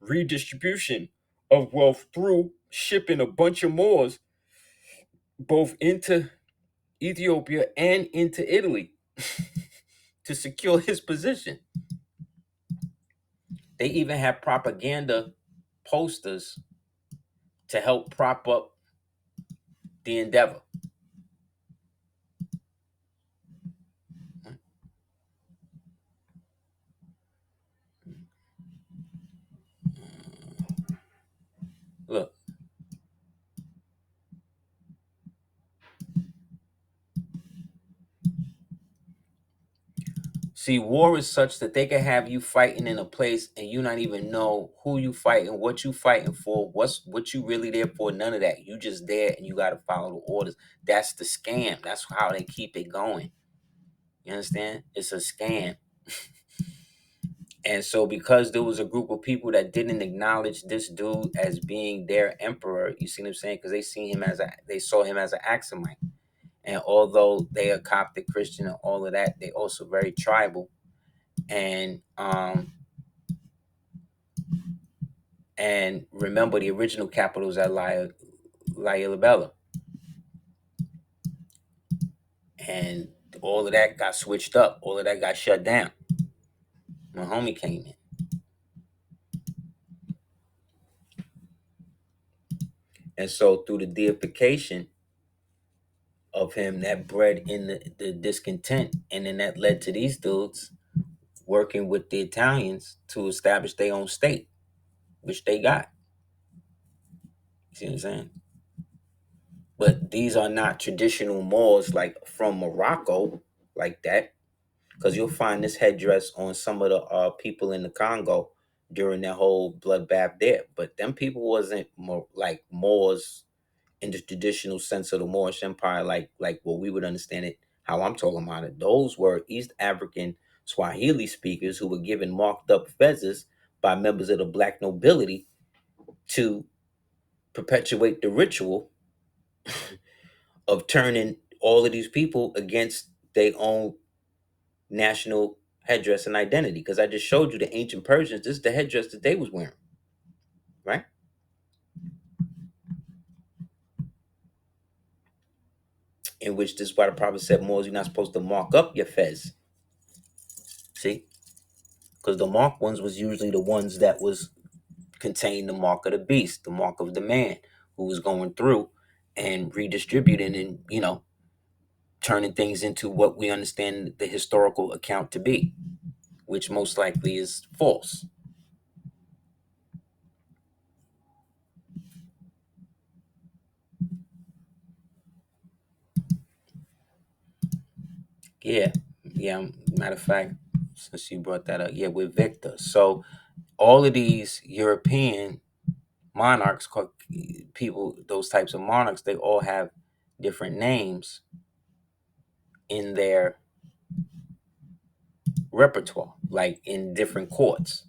redistribution of wealth through shipping a bunch of Moors both into Ethiopia and into Italy to secure his position. They even had propaganda posters to help prop up the endeavor. Look, see, war is such that they can have you fighting in a place and you not even know who you fighting, what you fighting for, what you really there for. None of that. You just there and you got to follow the orders. That's the scam. That's how they keep it going. You understand? It's a scam. And so because there was a group of people that didn't acknowledge this dude as being their emperor, you see what I'm saying? Because they saw him as an Axumite. And although they are Coptic Christian and all of that, they also very tribal. And remember the original capital is at Lailabella. And all of that got switched up. All of that got shut down when homie came in. And so through the deification of him that bred in the discontent, and then that led to these dudes working with the Italians to establish their own state, which they got. You see what I'm saying? But these are not traditional Moors like from Morocco, like that, because you'll find this headdress on some of the people in the Congo during that whole bloodbath there. But them people wasn't more like Moors in the traditional sense of the Moorish Empire, like what we would understand it, how I'm talking about it. Those were East African Swahili speakers who were given marked up feathers by members of the black nobility to perpetuate the ritual of turning all of these people against their own national headdress and identity. Because I just showed you the ancient Persians, this is the headdress that they was wearing, right? In which this is why the prophet said, Moors, you're not supposed to mark up your fez. See? Because the marked ones was usually the ones that was contained the mark of the beast, the mark of the man who was going through and redistributing and, turning things into what we understand the historical account to be, which most likely is false. Yeah, yeah. Matter of fact, since you brought that up, yeah, with Victor. So all of these European monarchs, people, those types of monarchs, they all have different names in their repertoire, like in different courts.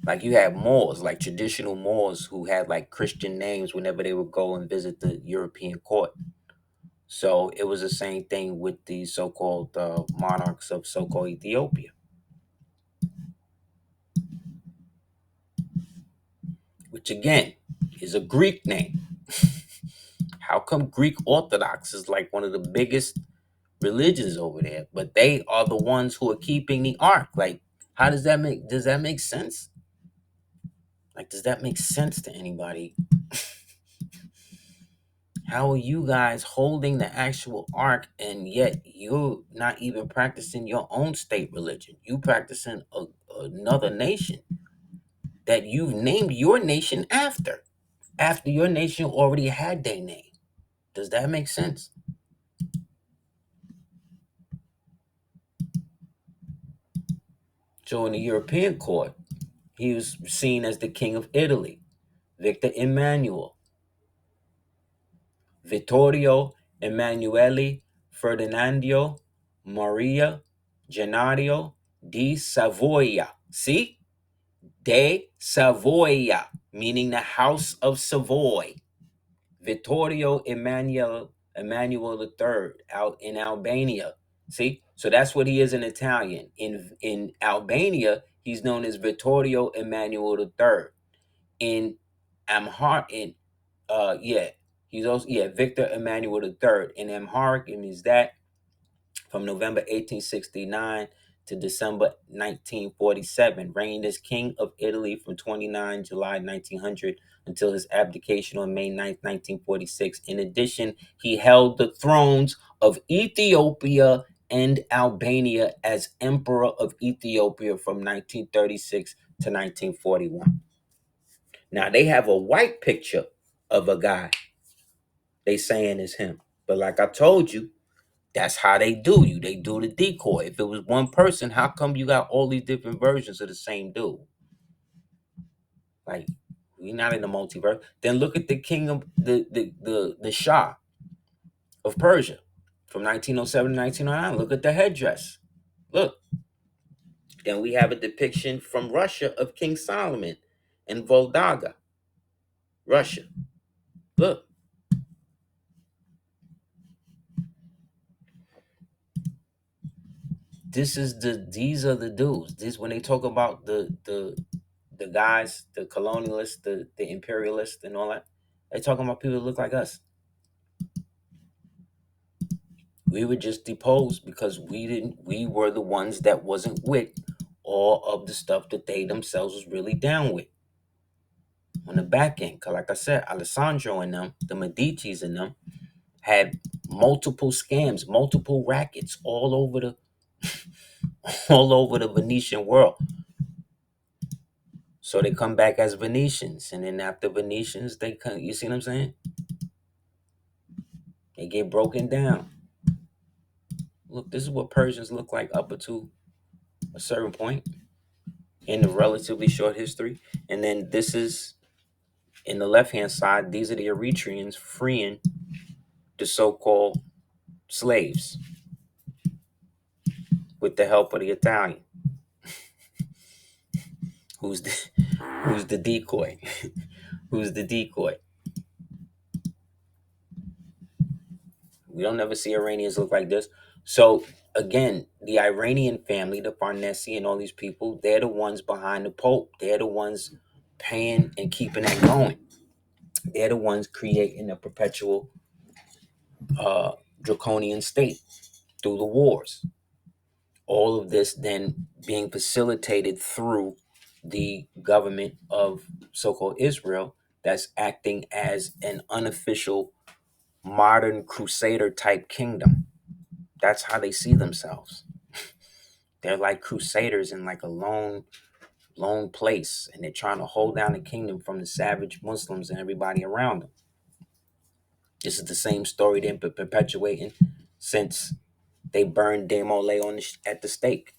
Like you have Moors, like traditional Moors who had like Christian names whenever they would go and visit the European court. So it was the same thing with the so-called monarchs of so-called Ethiopia, which again is a Greek name. How come Greek Orthodox is like one of the biggest religions over there, but they are the ones who are keeping the ark? Like, how does that make sense? Like, does that make sense to anybody? How are you guys holding the actual ark and yet you're not even practicing your own state religion? You practicing another nation that you've named your nation after your nation already had their name. Does that make sense? So in the European court, he was seen as the king of Italy, Victor Emmanuel, Vittorio Emanuele Ferdinando Maria Gennadio di Savoia. See? De Savoia, meaning the House of Savoy. Vittorio Emmanuel III out in Albania. See? So that's what he is in Italian. In Albania, he's known as Vittorio Emmanuel III. In Amharic, he's also Victor Emmanuel III. In Amharic, it means that from November 1869 to December 1947, reigned as King of Italy from 29 July 1900 until his abdication on May 9th, 1946. In addition, he held the thrones of Ethiopia and Albania as Emperor of Ethiopia from 1936 to 1941. Now, they have a white picture of a guy they saying is him. But like I told you, that's how they do you. They do the decoy. If it was one person, how come you got all these different versions of the same dude? Like, we're not in the multiverse. Then look at the king of the Shah of Persia from 1907 to 1909. Look at the headdress. Look. Then we have a depiction from Russia of King Solomon in Voldaga, Russia. Look. These are the dudes. This when they talk about the guys, the colonialists, the imperialists and all that, they talking about people that look like us. We were just deposed because we were the ones that wasn't with all of the stuff that they themselves was really down with on the back end. Cause like I said, Alessandro and them, the Medicis and them, had multiple scams, multiple rackets all over the all over the Venetian world. So they come back as Venetians, and then after Venetians, they come. You see what I'm saying? They get broken down. Look, this is what Persians look like up until a certain point in the relatively short history, and then this is in the left hand side. These are the Eritreans freeing the so-called slaves with the help of the Italian, who's the who's the decoy, who's the decoy. We don't ever see Iranians look like this. So again, the Iranian family, the Farnese and all these people, they're the ones behind the Pope. They're the ones paying and keeping that going. They're the ones creating a perpetual draconian state through the wars. All of this then being facilitated through the government of so-called Israel that's acting as an unofficial modern crusader type kingdom. That's how they see themselves. They're like crusaders in like a lone place, and they're trying to hold down the kingdom from the savage Muslims and everybody around them. This is the same story they've been perpetuating since they burned Demole at the stake.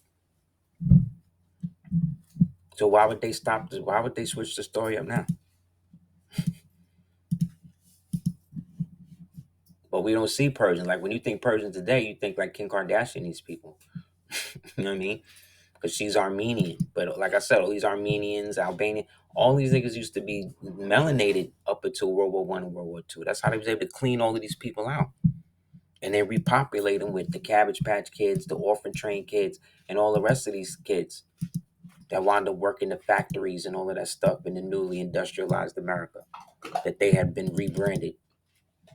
So why would they stop this? Why would they switch the story up now? But we don't see Persians. Like when you think Persian today, you think like Kim Kardashian, these people. You know what I mean? Because she's Armenian. But like I said, all these Armenians, Albanian, all these niggas used to be melanated up until World War One and World War Two. That's how they was able to clean all of these people out. And then repopulate them with the Cabbage Patch Kids, the orphan train kids, and all the rest of these kids that wound up working the factories and all of that stuff in the newly industrialized America that they had been rebranded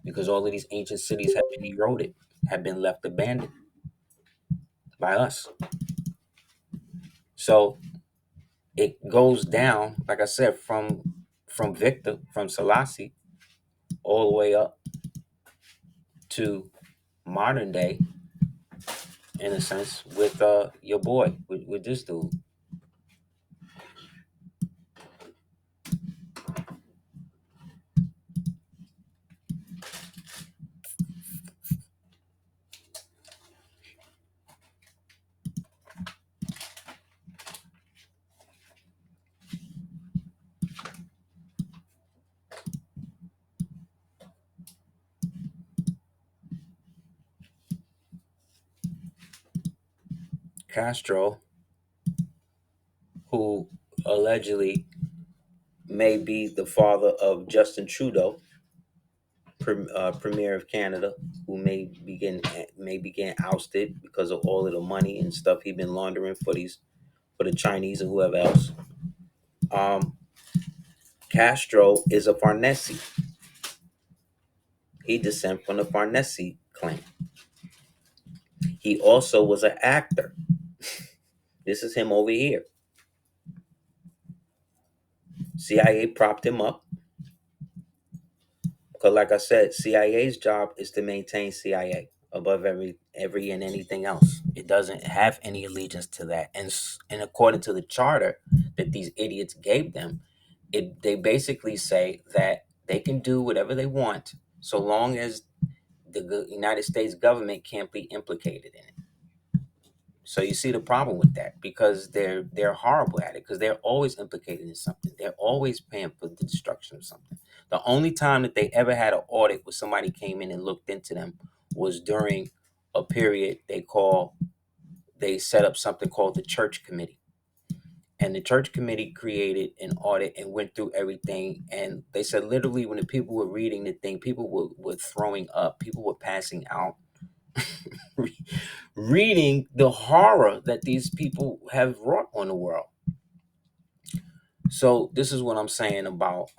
because all of these ancient cities had been eroded, had been left abandoned by us. So it goes down, like I said, from Victor, from Selassie, all the way up to modern day, in a sense, with your boy, with this dude. Castro, who allegedly may be the father of Justin Trudeau, Premier of Canada, who may begin ousted because of all of the money and stuff he's been laundering for the Chinese and whoever else. Castro is a Farnese. He descends from the Farnese clan. He also was an actor. This is him over here. CIA propped him up. Because like I said, CIA's job is to maintain CIA above every and anything else. It doesn't have any allegiance to that. And according to the charter that these idiots gave them, they basically say that they can do whatever they want so long as the United States government can't be implicated in it. So you see the problem with that because they're horrible at it because they're always implicated in something. They're always paying for the destruction of something. The only time that they ever had an audit where somebody came in and looked into them was during a period they set up something called the Church Committee. And the Church Committee created an audit and went through everything. And they said literally when the people were reading the thing, people were throwing up, people were passing out reading the horror that these people have wrought on the world. So this is what I'm saying about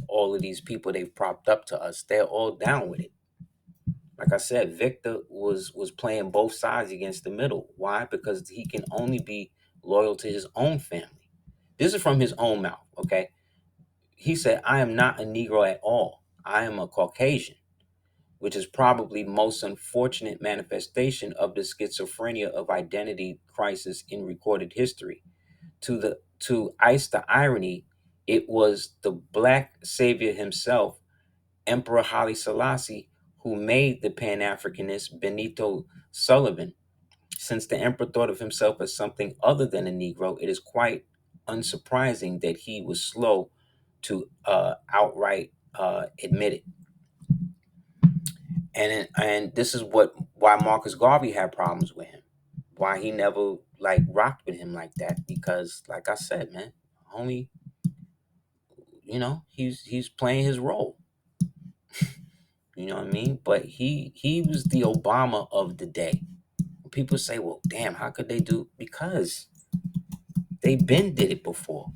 all of these people they've propped up to us. They're all down with it. Like I said, Victor was playing both sides against the middle. Why? Because he can only be loyal to his own family. This is from his own mouth, okay? He said, I am not a Negro at all. I am a Caucasian. which is probably the most unfortunate manifestation of the schizophrenia of identity crisis in recorded history. To ice the irony, it was the black savior himself, Emperor Haile Selassie, who made the Pan-Africanist Benito Sullivan. Since the emperor thought of himself as something other than a Negro, it is quite unsurprising that he was slow to outright admit it. And this is why Marcus Garvey had problems with him, why he never like rocked with him like that, because like I said, man, homie, he's playing his role. You know what I mean? But he was the Obama of the day. People say, well, damn, how could they do? Because they been did it before.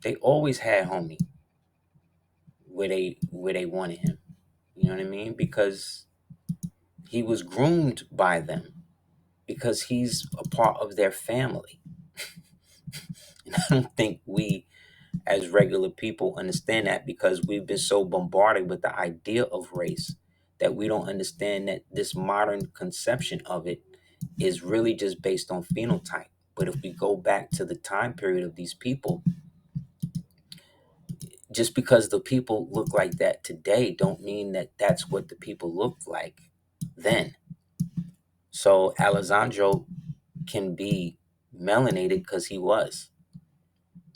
They always had homie where they wanted him. You know what I mean? Because he was groomed by them, because he's a part of their family. And I don't think we as regular people understand that, because we've been so bombarded with the idea of race that we don't understand that this modern conception of it is really just based on phenotype. But if we go back to the time period of these people, just because the people look like that today don't mean that that's what the people looked like then. So Alessandro can be melanated because he was,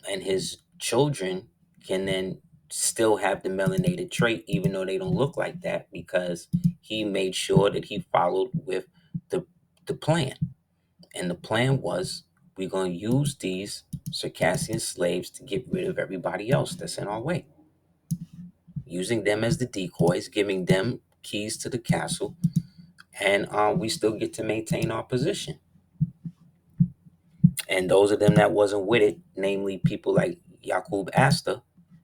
and his children can then still have the melanated trait even though they don't look like that, because he made sure that he followed with the plan. And the plan was, we're going to use these Circassian slaves to get rid of everybody else that's in our way, using them as the decoys, giving them keys to the castle, and we still get to maintain our position. And those of them that wasn't with it, namely people like Yaqub Asta,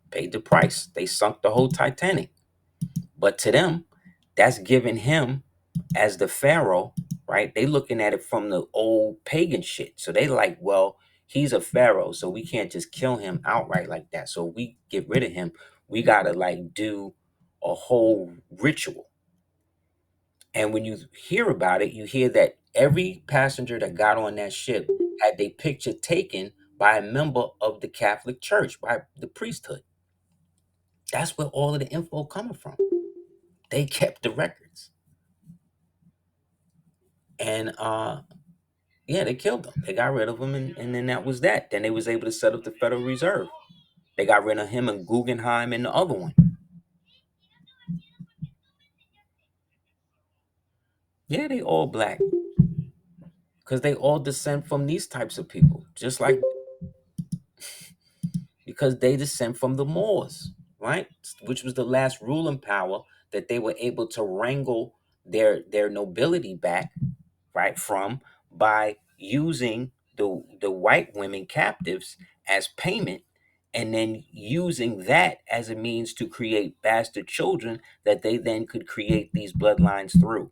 paid the price. They sunk the whole Titanic. But to them, that's giving him as the pharaoh, right? They looking at it from the old pagan shit. So they like, well, he's a pharaoh, so we can't just kill him outright like that. So if we get rid of him, we gotta like do a whole ritual. And when you hear about it, you hear that every passenger that got on that ship had their picture taken by a member of the Catholic Church, by the priesthood. That's where all of the info coming from. They kept the records. And yeah, they killed them. They got rid of him, and then that was that. Then they was able to set up the Federal Reserve. They got rid of him and Guggenheim and the other one. Yeah, they all black. Because they all descend from these types of people. Just like, because they descend from the Moors, right? Which was the last ruling power that they were able to wrangle their nobility back, right, from, by using the white women captives as payment, and then using that as a means to create bastard children that they then could create these bloodlines through,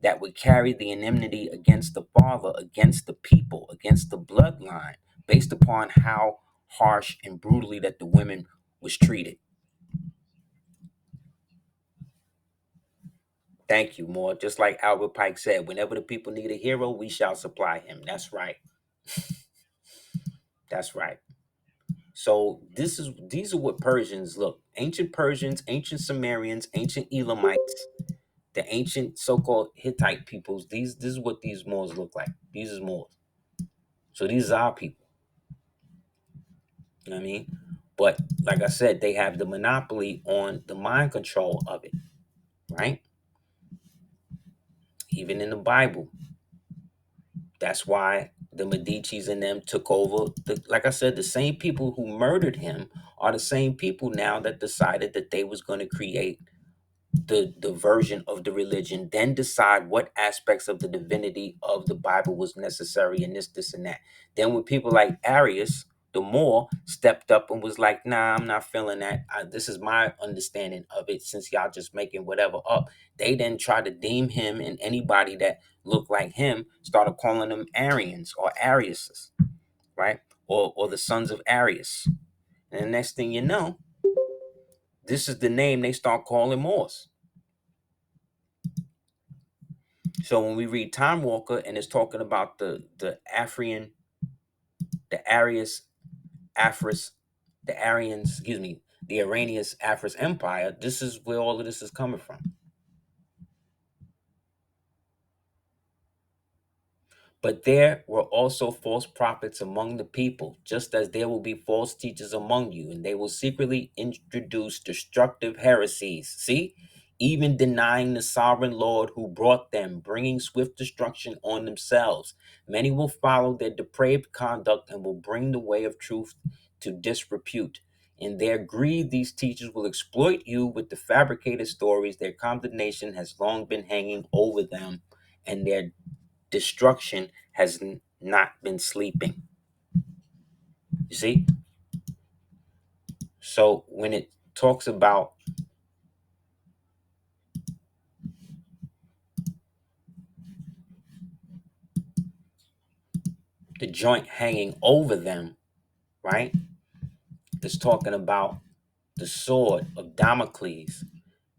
that would carry the enmity against the father, against the people, against the bloodline, based upon how harsh and brutally that the women was treated. Thank you, Moore. Just like Albert Pike said, whenever the people need a hero, we shall supply him. That's right. That's right. So these are what Persians look. Ancient Persians, ancient Sumerians, ancient Elamites, the ancient so-called Hittite peoples. This is what these Moors look like. These is Moors. So these are our people. You know what I mean? But like I said, they have the monopoly on the mind control of it, right? Even in the Bible. That's why the Medicis and them took over. Like I said, the same people who murdered him are the same people now that decided that they was going to create the version of the religion, then decide what aspects of the divinity of the Bible was necessary, and this and that. Then when people like Arius, the Moor, stepped up and was like, nah, I'm not feeling that. This is my understanding of it, since y'all just making whatever up. They then try to deem him, and anybody that looked like him started calling them Arians or Ariuses, right? Or the sons of Arius. And the next thing you know, This is the name they start calling Moors. So when we read Time Walker and it's talking about the Afrian, the Arius, Afris, the Aryans, excuse me, the Arrhenius Afris Empire, this is where all of this is coming from. But there were also false prophets among the people, just as there will be false teachers among you, and they will secretly introduce destructive heresies. See? Even denying the sovereign Lord who brought them, bringing swift destruction on themselves. Many will follow their depraved conduct and will bring the way of truth to disrepute. In their greed, these teachers will exploit you with the fabricated stories. Their condemnation has long been hanging over them, and their destruction has not been sleeping. You see? So when it talks about the joint hanging over them, right? It's talking about the sword of Damocles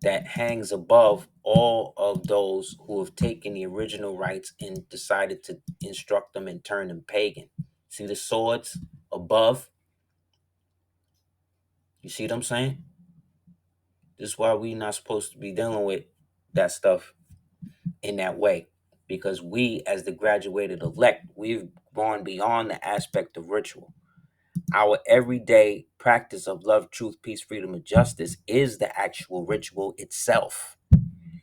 that hangs above all of those who have taken the original rites and decided to instruct them and turn them pagan. See the swords above? You see what I'm saying? This is why we're not supposed to be dealing with that stuff in that way, because we, as the graduated elect, we've gone beyond the aspect of ritual. Our everyday practice of love, truth, peace, freedom, and justice is the actual ritual itself.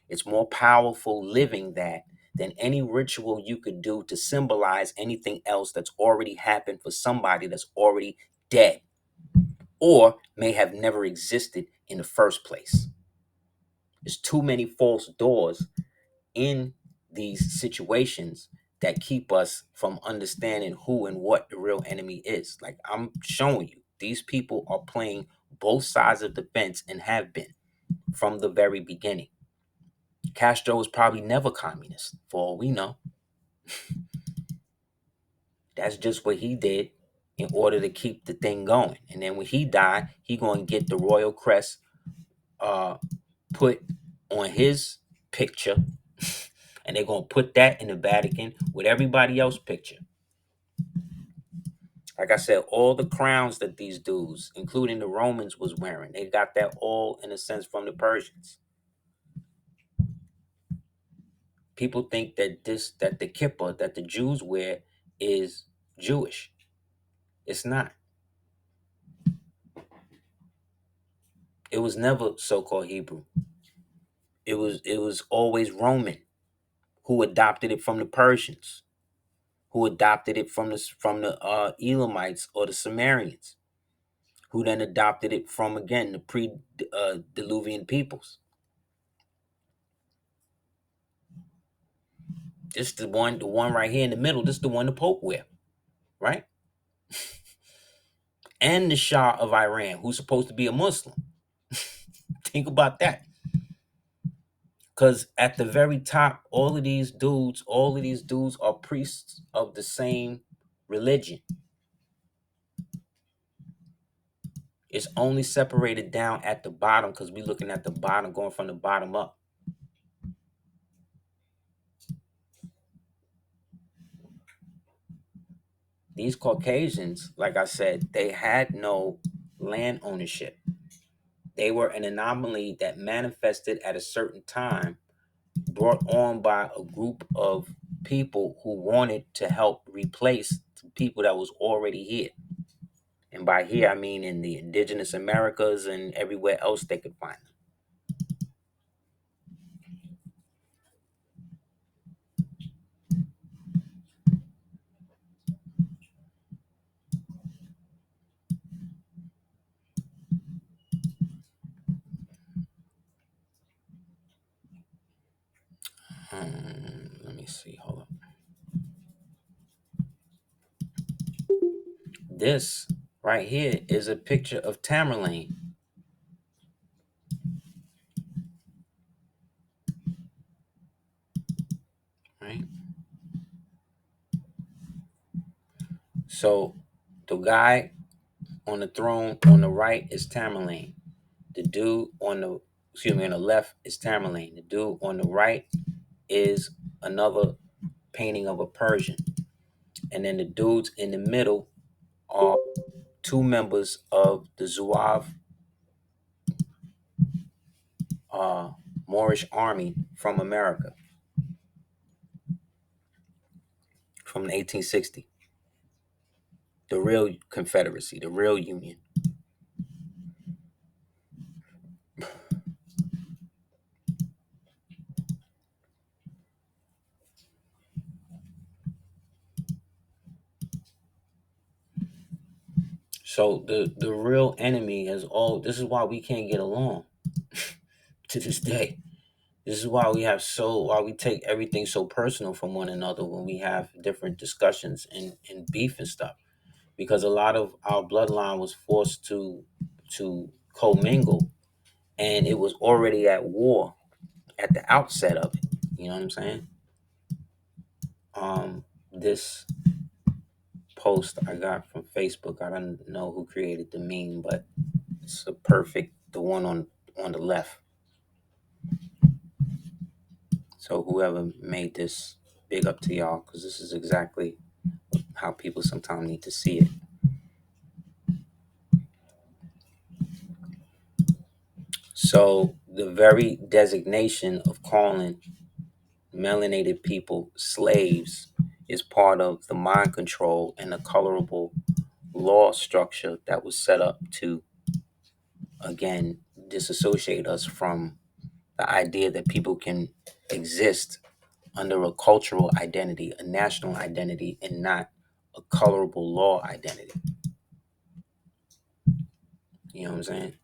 It's more powerful living that than any ritual you could do to symbolize anything else that's already happened for somebody that's already dead or may have never existed in the first place. There's too many false doors in these situations that keep us from understanding who and what the real enemy is. Like I'm showing you, these people are playing both sides of the fence and have been from the very beginning. Castro was probably never communist, for all we know. That's just what he did in order to keep the thing going. And then when he died, he going to get the royal crest put on his picture, and they're going to put that in the Vatican with everybody else's picture. Like I said, all the crowns that these dudes, including the Romans, was wearing, they got that all in a sense from the Persians. People think that the kippah that the Jews wear is Jewish. It's not. It was never so-called Hebrew. It was always Roman, who adopted it from the Persians, who adopted it from the Elamites or the Sumerians, who then adopted it from, again, the pre-Diluvian peoples. This the one right here in the middle. This is the one the Pope wear, right? And the Shah of Iran, who's supposed to be a Muslim. Think about that. Because at the very top, all of these dudes are priests of the same religion. It's only separated down at the bottom because we're looking at the bottom, going from the bottom up. These Caucasians, like I said, they had no land ownership. They were an anomaly that manifested at a certain time, brought on by a group of people who wanted to help replace the people that was already here. And by here, I mean in the indigenous Americas and everywhere else they could find them. Let me see. Hold up. This right here is a picture of Tamerlane. Right? So the guy on the throne on the right is Tamerlane. The dude on the on the left is Tamerlane. The dude on the right is another painting of a Persian. And then the dudes in the middle are two members of the Zouave Moorish army from America from 1860. The real Confederacy, the real Union. So the real enemy is all. This is why we can't get along to this day. This is why why we take everything so personal from one another when we have different discussions and beef and stuff. Because a lot of our bloodline was forced to commingle, and it was already at war at the outset of it. You know what I'm saying? This post I got from Facebook. I don't know who created the meme, but it's a perfect the one on the left. So whoever made this, big up to y'all, because this is exactly how people sometimes need to see it. So the very designation of calling melanated people slaves is part of the mind control and the colorable law structure that was set up to, again, disassociate us from the idea that people can exist under a cultural identity, a national identity, and not a colorable law identity. You know what I'm saying?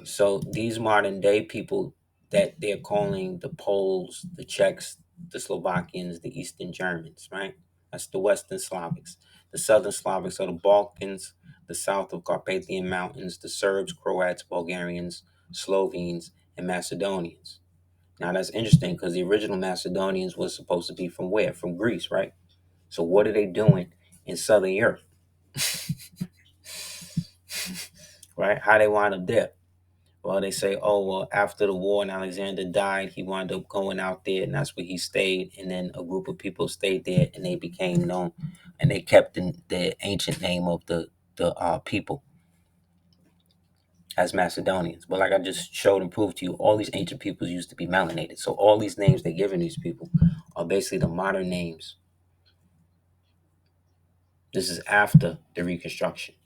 So these modern day people that they're calling the Poles, the Czechs, the Slovakians, the Eastern Germans, right? That's the Western Slavics. The Southern Slavics are the Balkans, the south of Carpathian Mountains, the Serbs, Croats, Bulgarians, Slovenes, and Macedonians. Now that's interesting because the original Macedonians was supposed to be from where? From Greece, right? So what are they doing in Southern Europe, right? How they wind up there? Well, they say, oh, well, after the war and Alexander died, he wound up going out there, and that's where he stayed. And then a group of people stayed there, and they became known, and they kept the ancient name of the people as Macedonians. But like I just showed and proved to you, all these ancient peoples used to be melanated. So all these names they're giving these people are basically the modern names. This is after the Reconstruction.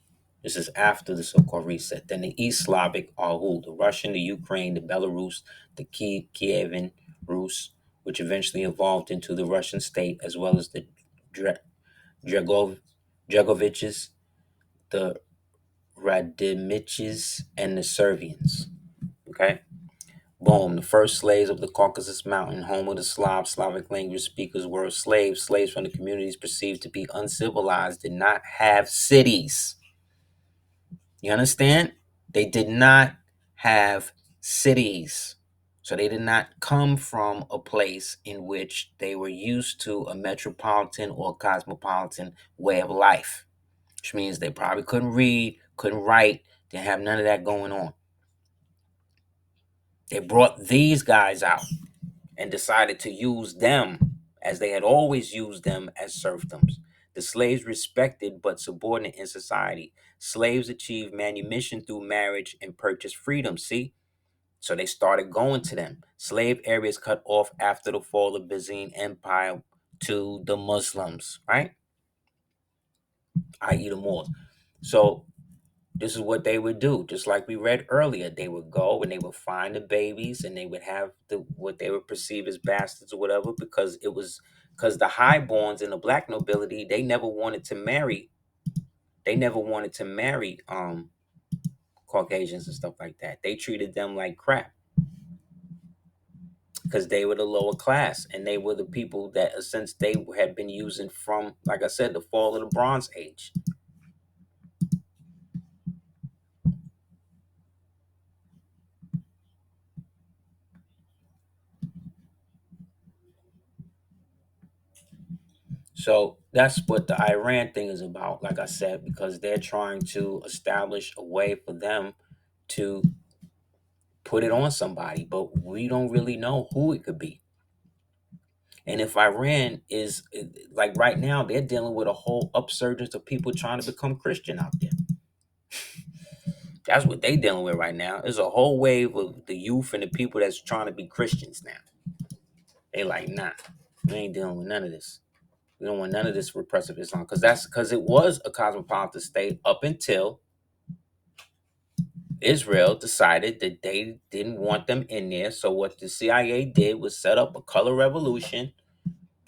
This is after the so-called reset. Then the East Slavic are who? The Russian, the Ukraine, the Belarus, the Kievan Rus, which eventually evolved into the Russian state, as well as the Dragoviches, the Radimiches, and the Servians. Okay? Boom. The first slaves of the Caucasus Mountain, home of the Slavic language speakers, were slaves. Slaves from the communities perceived to be uncivilized did not have cities. You understand? They did not have cities. So they did not come from a place in which they were used to a metropolitan or cosmopolitan way of life, which means they probably couldn't read, couldn't write, didn't have none of that going on. They brought these guys out and decided to use them as they had always used them as serfdoms. The slaves respected but subordinate in society. Slaves achieved manumission through marriage and purchased freedom. See? So they started going to them. Slave areas cut off after the fall of Byzantine Empire to the Muslims, right? I.e. the Moors. So this is what they would do. Just like we read earlier, they would go and they would find the babies and they would have what they would perceive as bastards or whatever, because the highborns and the black nobility, they never wanted to marry. They never wanted to marry Caucasians and stuff like that. They treated them like crap because they were the lower class and they were the people that since they had been using from, like I said, the fall of the Bronze Age. So that's what the Iran thing is about, like I said, because they're trying to establish a way for them to put it on somebody, but we don't really know who it could be. And if Iran is like right now, they're dealing with a whole upsurgence of people trying to become Christian out there. That's what they dealing with right now. There's a whole wave of the youth and the people that's trying to be Christians now. They like, nah, we ain't dealing with none of this. We don't want none of this repressive Islam because it was a cosmopolitan state up until Israel decided that they didn't want them in there. So what the CIA did was set up a color revolution,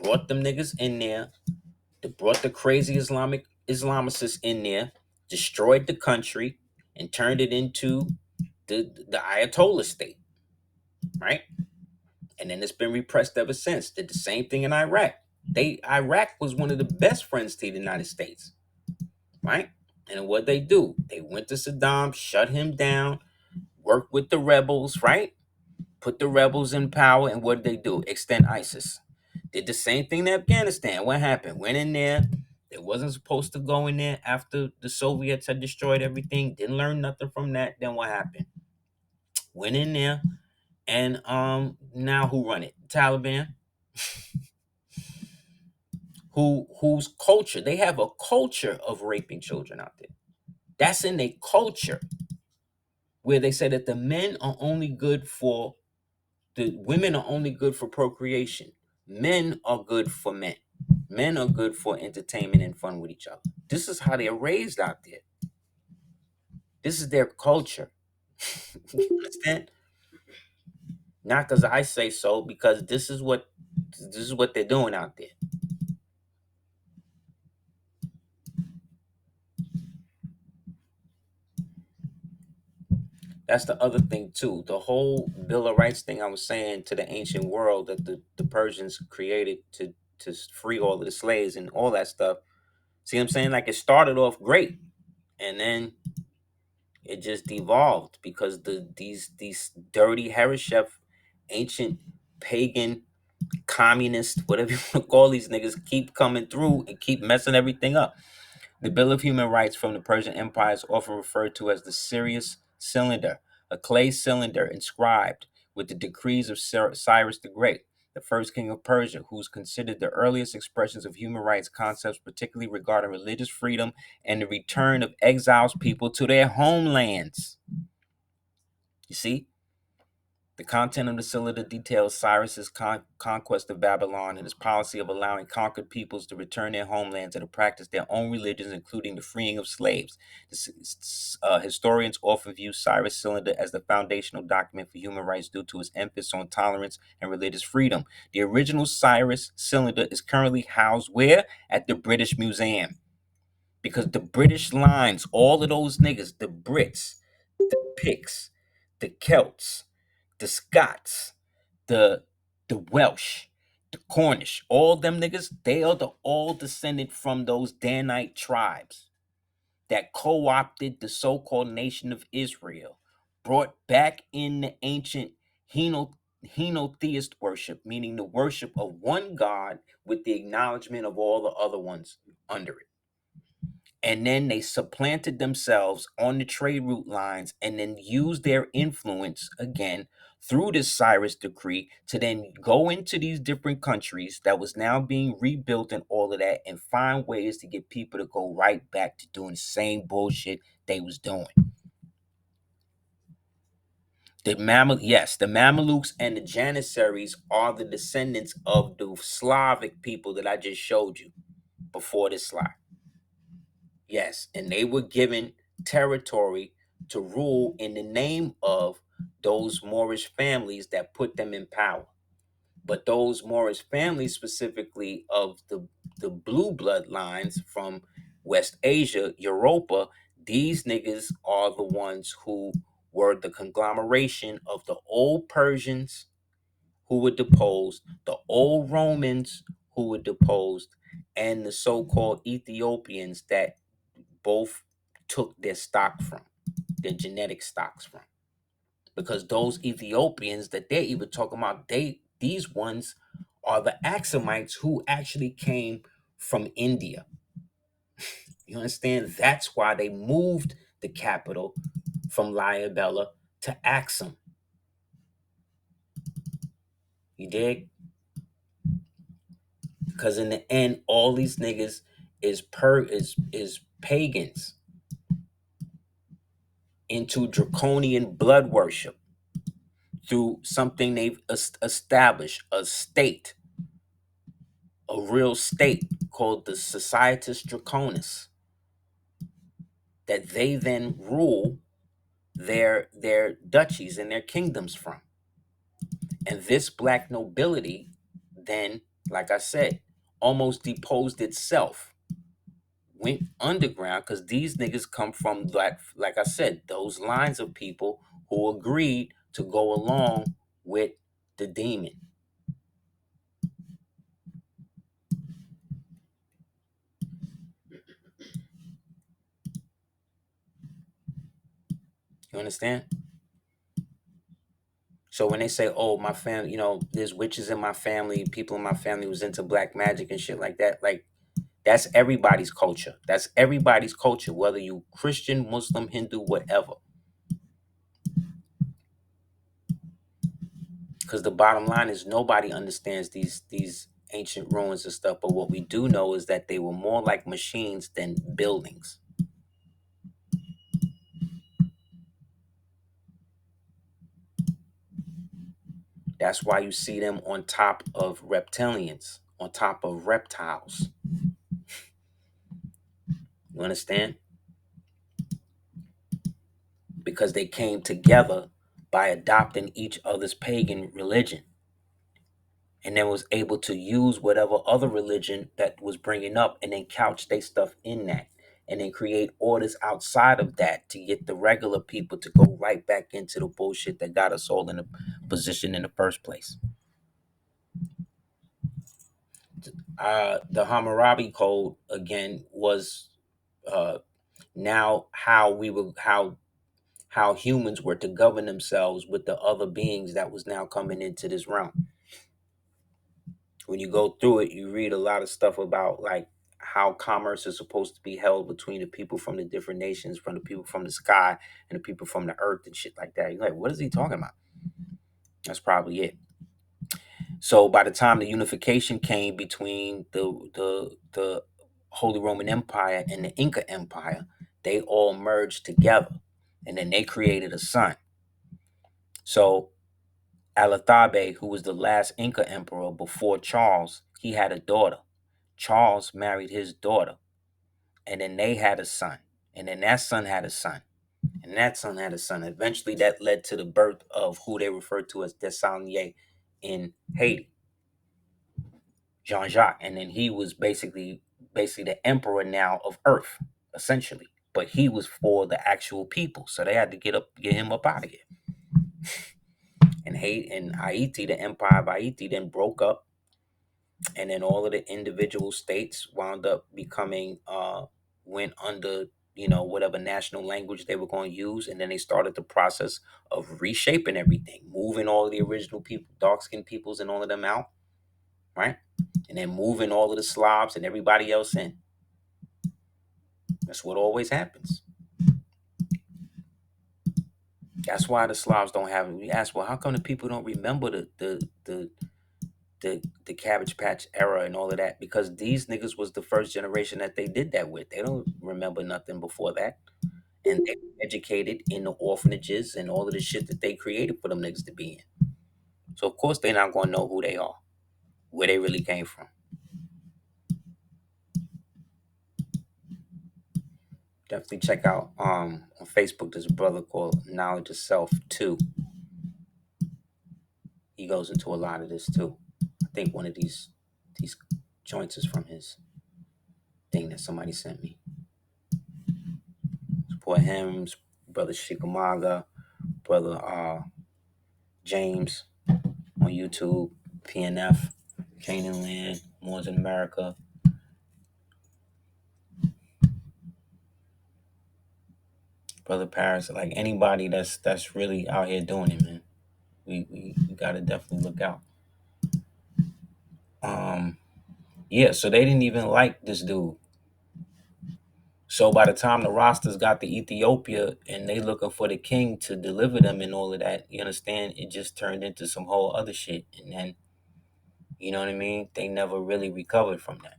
brought them niggas in there, they brought the crazy Islamicists in there, destroyed the country, and turned it into the Ayatollah state, right? And then it's been repressed ever since. Did the same thing in Iraq. Iraq was one of the best friends to the United States, right? And what they do, they went to Saddam, shut him down, worked with the rebels, right? Put the rebels in power, and what did they do? Extend ISIS. Did the same thing in Afghanistan. What happened? Went in there. They wasn't supposed to go in there after the Soviets had destroyed everything. Didn't learn nothing from that. Then what happened? Went in there, and now who run it? Taliban. Whose culture? They have a culture of raping children out there. That's in their culture, where they say that the men are only good for the women are only good for procreation. Men are good for men. Men are good for entertainment and fun with each other. This is how they're raised out there. This is their culture. You understand? Not because I say so, because this is what they're doing out there. That's the other thing too. The whole Bill of Rights thing I was saying to the ancient world that the Persians created to free all of the slaves and all that stuff. See what I'm saying? Like it started off great, and then it just devolved because these dirty Hereshef, ancient pagan communist, whatever you want to call these niggas, keep coming through and keep messing everything up. The Bill of Human Rights from the Persian Empire is often referred to as the Sirius Cylinder, a clay cylinder inscribed with the decrees of Cyrus the Great, the first king of Persia, who's considered the earliest expressions of human rights concepts, particularly regarding religious freedom and the return of exiles people to their homelands. You see? The content of the cylinder details Cyrus's conquest of Babylon and his policy of allowing conquered peoples to return their homelands and to practice their own religions, including the freeing of slaves. Historians often view Cyrus' cylinder as the foundational document for human rights due to its emphasis on tolerance and religious freedom. The original Cyrus cylinder is currently housed where? At the British Museum. Because the British lines, all of those niggas, the Brits, the Picts, the Celts, the Scots, the Welsh, the Cornish, all them niggas, they are all descended from those Danite tribes that co-opted the so-called nation of Israel, brought back in the ancient henotheist worship, meaning the worship of one God with the acknowledgement of all the other ones under it. And then they supplanted themselves on the trade route lines and then used their influence again through this Cyrus decree to then go into these different countries that was now being rebuilt and all of that and find ways to get people to go right back to doing the same bullshit they was doing. The Mamelukes and the Janissaries are the descendants of the Slavic people that I just showed you before this slide. Yes, and they were given territory to rule in the name of those Moorish families that put them in power. But those Moorish families, specifically of the blue bloodlines from West Asia, Europa, these niggas are the ones who were the conglomeration of the old Persians who were deposed, the old Romans who were deposed, and the so-called Ethiopians that both took their stock from, their genetic stocks from. Because those Ethiopians that they're even talking about, these ones are the Axumites who actually came from India. You understand? That's why they moved the capital from Liabella to Axum. You dig? Because in the end, all these niggas is pagans into draconian blood worship through something they've established, a state, a real state called the Societas Draconis, that they then rule their duchies and their kingdoms from. And this black nobility then, like I said, almost deposed itself, went underground, because these niggas come from, like I said, those lines of people who agreed to go along with the demon. You understand? So when they say, oh, my family, there's witches in my family, people in my family was into black magic and shit like that, like, that's everybody's culture. That's everybody's culture, whether you Christian, Muslim, Hindu, whatever. Because the bottom line is nobody understands these ancient ruins and stuff. But what we do know is that they were more like machines than buildings. That's why you see them on top of reptilians, on top of reptiles. You understand? Because they came together by adopting each other's pagan religion, and then was able to use whatever other religion that was bringing up and then couch their stuff in that, and then create orders outside of that to get the regular people to go right back into the bullshit that got us all in a position in the first place. The Hammurabi Code again was now how humans were to govern themselves with the other beings that was now coming into this realm. When you go through it, you read a lot of stuff about like how commerce is supposed to be held between the people from the different nations, from the people from the sky and the people from the earth and shit like that. You're like, what is he talking about? That's probably it. So by the time the unification came between the Holy Roman Empire and the Inca Empire, they all merged together, and then they created a son. So Alatabe, who was the last Inca emperor before Charles, he had a daughter. Charles married his daughter, and then they had a son, and then that son had a son, and that son had a son. Eventually, that led to the birth of who they referred to as Desalegn in Haiti, Jean-Jacques, and then he was basically the emperor now of Earth, essentially. But he was for the actual people, so they had to get him up out of here. And Haiti, the empire of Haiti, then broke up, and then all of the individual states wound up becoming went under whatever national language they were going to use, and then they started the process of reshaping everything, moving all of the original people, dark-skinned peoples and all of them out, right, and then moving all of the Slavs and everybody else in. That's what always happens. That's why the Slavs don't have it. We ask, well, how come the people don't remember the Cabbage Patch era and all of that? Because these niggas was the first generation that they did that with. They don't remember nothing before that. And they were educated in the orphanages and all of the shit that they created for them niggas to be in. So of course they're not gonna know who they are, where they really came from. Definitely check out on Facebook, there's a brother called Knowledge of Self 2. He goes into a lot of this too. I think one of these joints is from his thing that somebody sent me. Support him, brother Shikamaga, brother James on YouTube, PNF, Canaan Land, Moors in America. Brother Paris, like anybody that's really out here doing it, man. We gotta definitely look out. Yeah, so they didn't even like this dude. So by the time the rosters got to Ethiopia and they looking for the king to deliver them and all of that, you understand, it just turned into some whole other shit. And then, you know what I mean? They never really recovered from that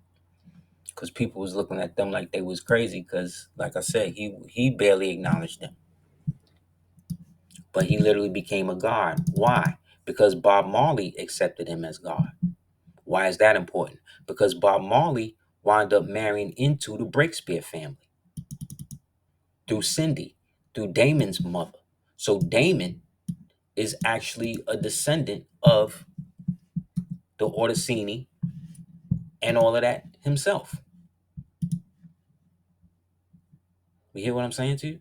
because people was looking at them like they was crazy. Because, like I said, he barely acknowledged them, but he literally became a god. Why? Because Bob Marley accepted him as God. Why is that important? Because Bob Marley wound up marrying into the Breakspear family through Cindy, through Damon's mother. So Damon is actually a descendant of the Orisini and all of that himself. You hear what I'm saying to you?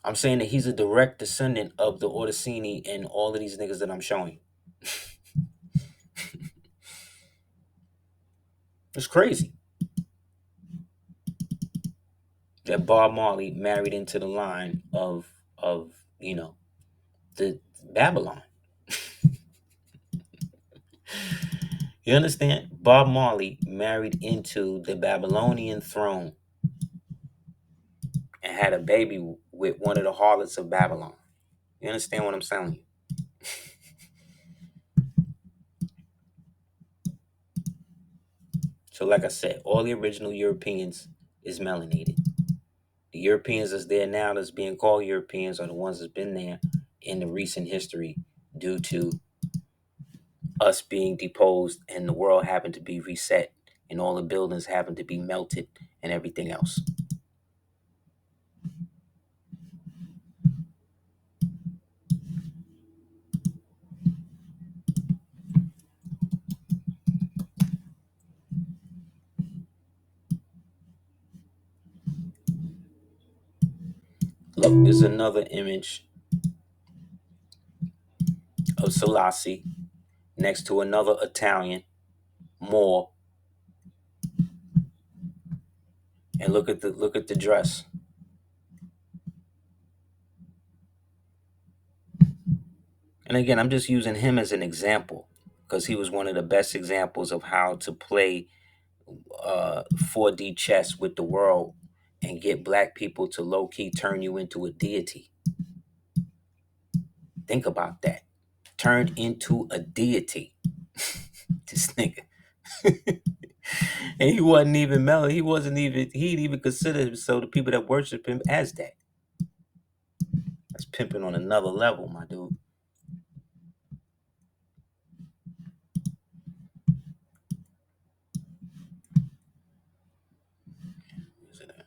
I'm saying that he's a direct descendant of the Orisini and all of these niggas that I'm showing you. It's crazy that Bob Marley married into the line of the Babylon. You understand? Bob Marley married into the Babylonian throne and had a baby with one of the harlots of Babylon. You understand what I'm telling you? So, like I said, all the original Europeans is melanated. The Europeans that's there now that's being called Europeans are the ones that's been there in the recent history due to us being deposed and the world having to be reset and all the buildings having to be melted and everything else. Look, there's another image of Selassie next to another Italian, Moor, and look at the dress. And again, I'm just using him as an example because he was one of the best examples of how to play 4D chess with the world and get black people to low key turn you into a deity. Think about that. Turned into a deity. This nigga. And he wasn't even mellow. He'd even consider himself the people that worship him as that. That's pimping on another level, my dude. Where's it at?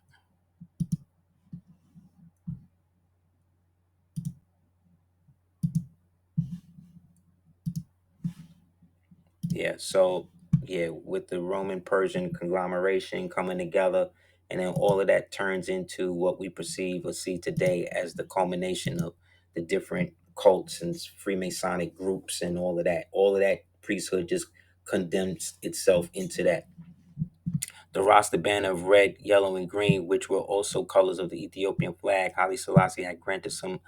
Yeah, so yeah, with the Roman Persian conglomeration coming together, and then all of that turns into what we perceive or see today as the culmination of the different cults and Freemasonic groups and all of that. All of that priesthood just condemns itself into that. The roster band of red, yellow, and green, which were also colors of the Ethiopian flag, Haile Selassie had granted some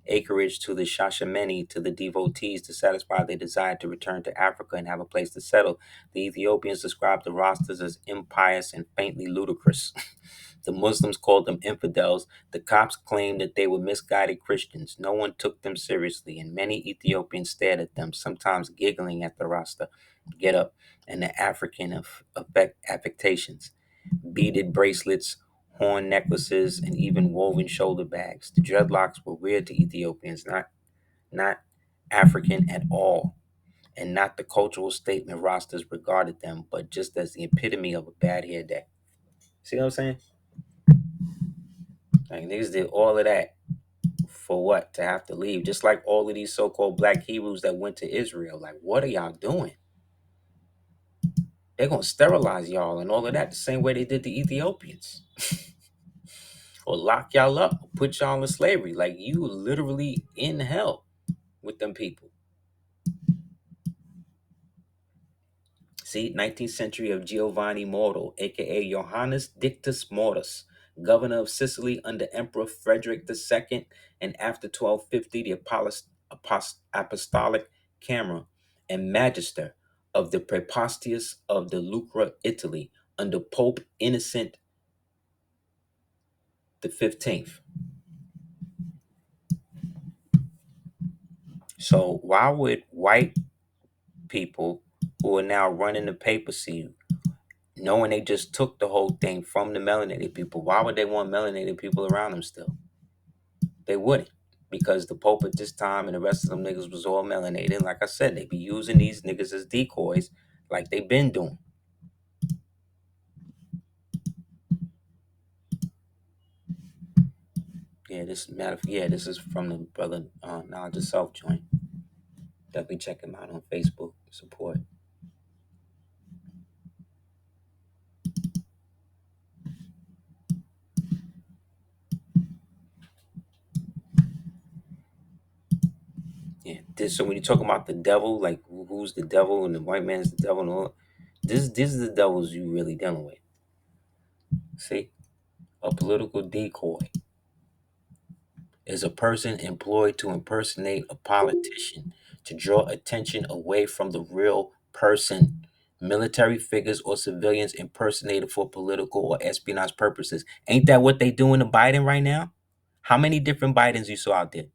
acreage to the Shashamene, to the devotees, to satisfy their desire to return to Africa and have a place to settle. The Ethiopians described the rosters as impious and faintly ludicrous. The Muslims called them infidels. The Copts claimed that they were misguided Christians. No one took them seriously, and many Ethiopians stared at them, sometimes giggling at the roster get up and the African affectations, beaded bracelets, horn necklaces, and even woven shoulder bags. The dreadlocks were weird to Ethiopians, not African at all, and not the cultural statement rosters regarded them, but just as the epitome of a bad hair day. See what I'm saying? Like niggas did all of that for what? To have to leave. Just like all of these so-called black Hebrews that went to Israel. Like, what are y'all doing? They're gonna sterilize y'all and all of that the same way they did the Ethiopians. Or lock y'all up, or put y'all in slavery. Like you literally in hell with them people. See, 19th century of Giovanni Morto, aka Johannes Dictus Mortus, governor of Sicily under Emperor Frederick II, and after 1250, the apostolic camera and magister of the Prepostius of the Lucra, Italy, under Pope Innocent the 15th. So why would white people who are now running the papacy, knowing they just took the whole thing from the melanated people, why would they want melanated people around them still? They wouldn't. Because the Pope at this time and the rest of them niggas was all melanated. Like I said, they be using these niggas as decoys like they been doing. Yeah, this is from the brother Knowledge of Self joint. Definitely check him out on Facebook. Support. Yeah. So when you talk about the devil, like who's the devil and the white man's the devil and all, this is the devils you really dealing with. See, a political decoy is a person employed to impersonate a politician to draw attention away from the real person. Military figures or civilians impersonated for political or espionage purposes. Ain't that what they doing to Biden right now? How many different Bidens you saw out there?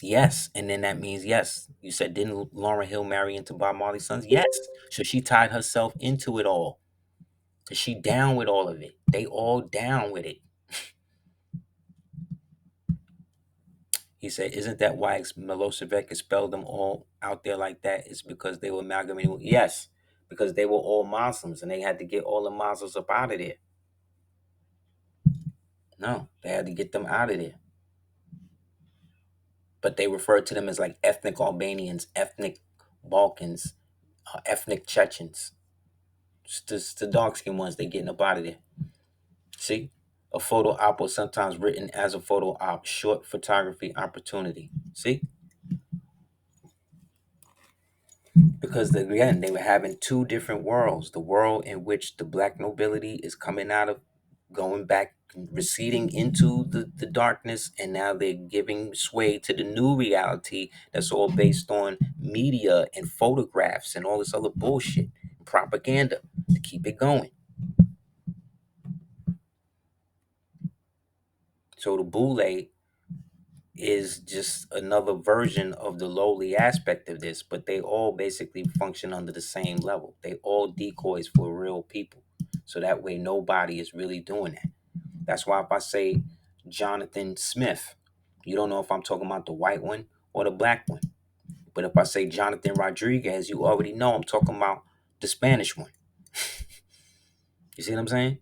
Yes, and then that means yes. You said didn't Laura Hill marry into Bob Marley's sons? Yes. So she tied herself into it all. Cause she down with all of it. They all down with it. He said, isn't that why Milosevic expelled them all out there like that? It's because they were amalgamated. Yes, because they were all Muslims and they had to get all the Muslims up out of there. No, they had to get them out of there. But they referred to them as like ethnic Albanians, ethnic Balkans, ethnic Chechens. It's the dark skinned ones, they getting up out of there. See? A photo op was sometimes written as a photo op, short photography opportunity. See? Because again, they were having two different worlds. The world in which the black nobility is coming out of, going back, receding into the darkness, and now they're giving sway to the new reality that's all based on media and photographs and all this other bullshit, propaganda to keep it going. So the boule is just another version of the lowly aspect of this, but they all basically function under the same level. They all decoys for real people. So that way nobody is really doing that. That's why if I say Jonathan Smith, you don't know if I'm talking about the white one or the black one. But if I say Jonathan Rodriguez, you already know I'm talking about the Spanish one. You see what I'm saying?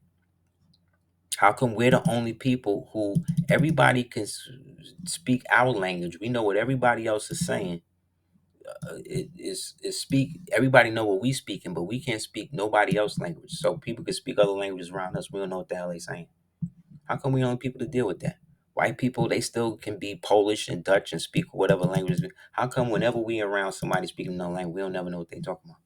How come we're the only people who everybody can speak our language? We know what everybody else is saying. Is speak. Everybody know what we speaking, but we can't speak nobody else's language. So people can speak other languages around us. We don't know what the hell they saying. How come we the only people to deal with that? White people, they still can be Polish and Dutch and speak whatever language. How come whenever we around somebody speaking no language, we don't never know what they talking about?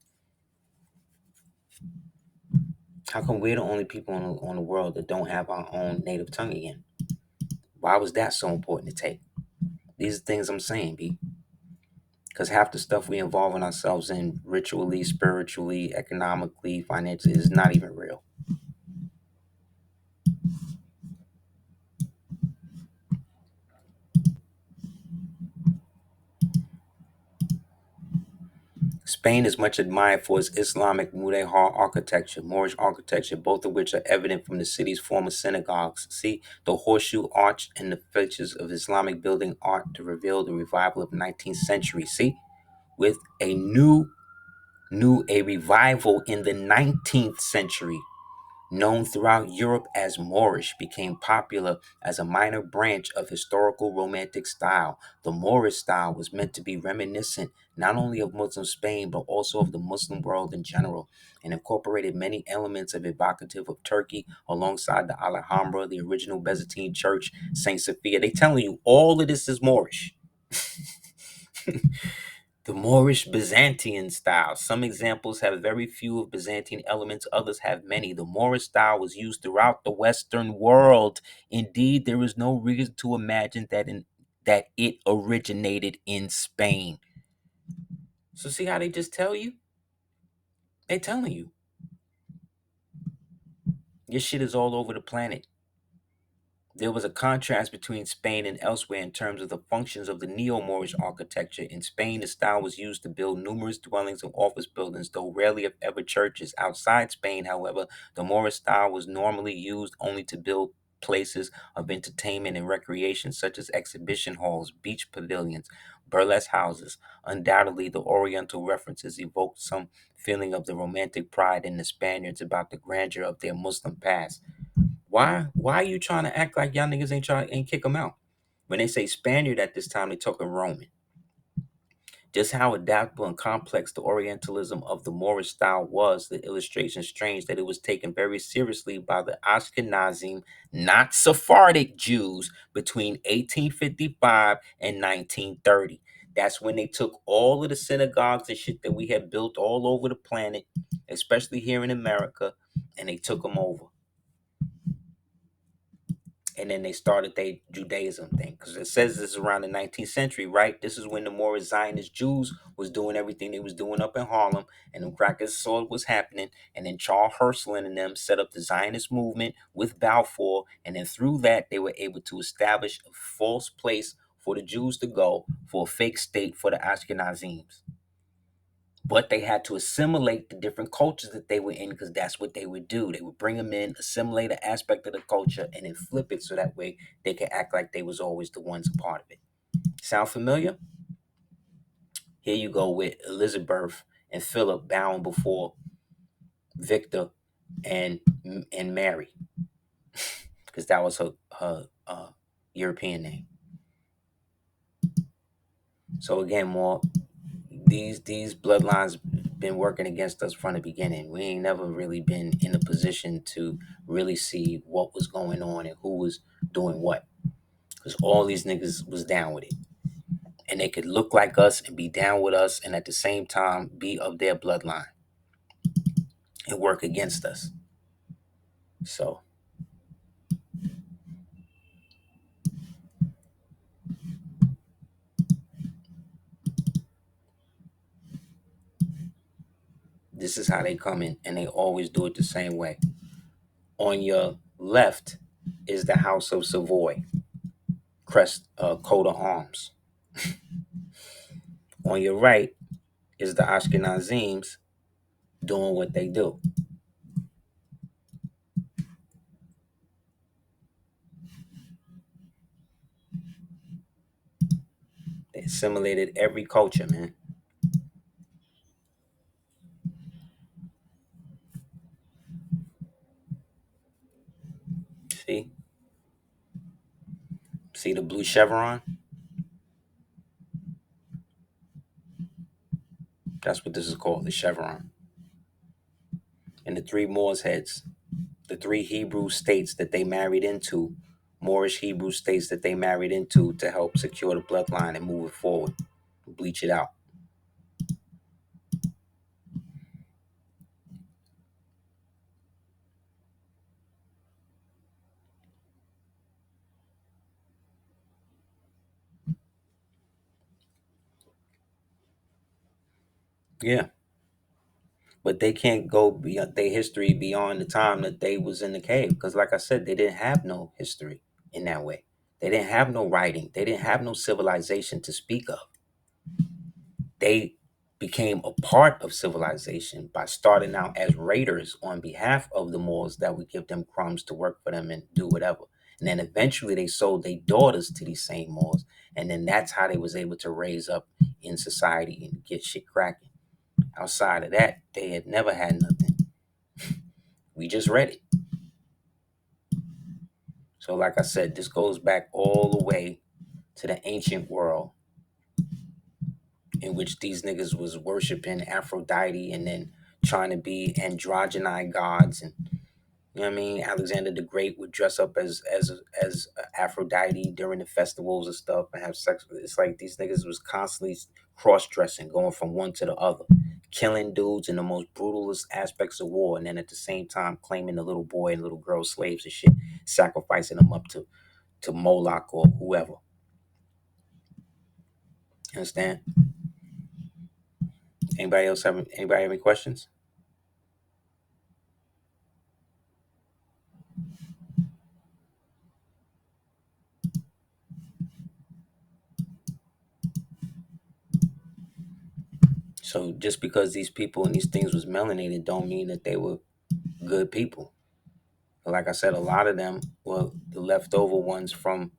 How come we're the only people on the world that don't have our own native tongue again? Why was that so important to take? These are things I'm saying, B. Because half the stuff we involving ourselves in ritually, spiritually, economically, financially is not even real. Spain is much admired for its Islamic Mudehar architecture, Moorish architecture, both of which are evident from the city's former synagogues. See, the horseshoe arch and the features of Islamic building art to reveal the revival of 19th century. See, with a revival in the 19th century, known throughout Europe as Moorish, became popular as a minor branch of historical romantic style. The Moorish style was meant to be reminiscent not only of Muslim Spain, but also of the Muslim world in general, and incorporated many elements of evocative of Turkey alongside the Alhambra, the original Byzantine church, Saint Sophia. They telling you all of this is Moorish. The Moorish Byzantine style. Some examples have very few of Byzantine elements, others have many. The Moorish style was used throughout the Western world. Indeed, there is no reason to imagine that it originated in Spain. So see how they just tell you? They telling you. Your shit is all over the planet. There was a contrast between Spain and elsewhere in terms of the functions of the neo-Moorish architecture. In Spain, the style was used to build numerous dwellings and office buildings, though rarely if ever churches. Outside Spain, however, the Moorish style was normally used only to build places of entertainment and recreation, such as exhibition halls, beach pavilions, burlesque houses. Undoubtedly, the Oriental references evoked some feeling of the romantic pride in the Spaniards about the grandeur of their Muslim past. Why are you trying to act like y'all niggas ain't kick them out? When they say Spaniard at this time, they talking Roman. Just how adaptable and complex the Orientalism of the Moorish style was, the illustration strange that it was taken very seriously by the Ashkenazim, not Sephardic Jews, between 1855 and 1930. That's when they took all of the synagogues and shit that we had built all over the planet, especially here in America, and they took them over. And then they started their Judaism thing, because it says this is around the 19th century, right? This is when the Moorish Zionist Jews was doing everything they was doing up in Harlem, and them crackers saw what was happening, and then Charles Herschel and them set up the Zionist movement with Balfour, and then through that they were able to establish a false place for the Jews to go for a fake state for the Ashkenazims. But they had to assimilate the different cultures that they were in, because that's what they would do. They would bring them in, assimilate an aspect of the culture, and then flip it so that way they could act like they was always the ones a part of it. Sound familiar? Here you go with Elizabeth and Philip bowing before Victor and Mary, because that was her European name. So again, more these bloodlines been working against us from the beginning. We ain't never really been in a position to really see what was going on and who was doing what, because all these niggas was down with it, and they could look like us and be down with us and at the same time be of their bloodline and work against us. So this is how they come in, and they always do it the same way. On your left is the House of Savoy, crest, coat of arms. On your right is the Ashkenazims doing what they do. They assimilated every culture, man. See? See the blue chevron? That's what this is called, the chevron. And the three Moors heads, the three Hebrew states that they married into, Moorish Hebrew states that they married into to help secure the bloodline and move it forward, bleach it out. Yeah. But they can't go beyond their history beyond the time that they was in the cave. Because like I said, they didn't have no history in that way. They didn't have no writing. They didn't have no civilization to speak of. They became a part of civilization by starting out as raiders on behalf of the Moors that would give them crumbs to work for them and do whatever. And then eventually they sold their daughters to these same Moors. And then that's how they was able to raise up in society and get shit cracking. Outside of that, they had never had nothing. We just read it. So like I said, this goes back all the way to the ancient world, in which these niggas was worshiping Aphrodite and then trying to be androgyny gods. And you know what I mean? Alexander the Great would dress up as Aphrodite during the festivals and stuff and have sex. It's like these niggas was constantly cross-dressing, going from one to the other, killing dudes in the most brutalist aspects of war, and then at the same time claiming the little boy and little girl slaves and shit, sacrificing them up to Moloch or whoever. Understand? Anybody have any questions? So just because these people and these things was melanated don't mean that they were good people. Like I said, a lot of them were the leftover ones from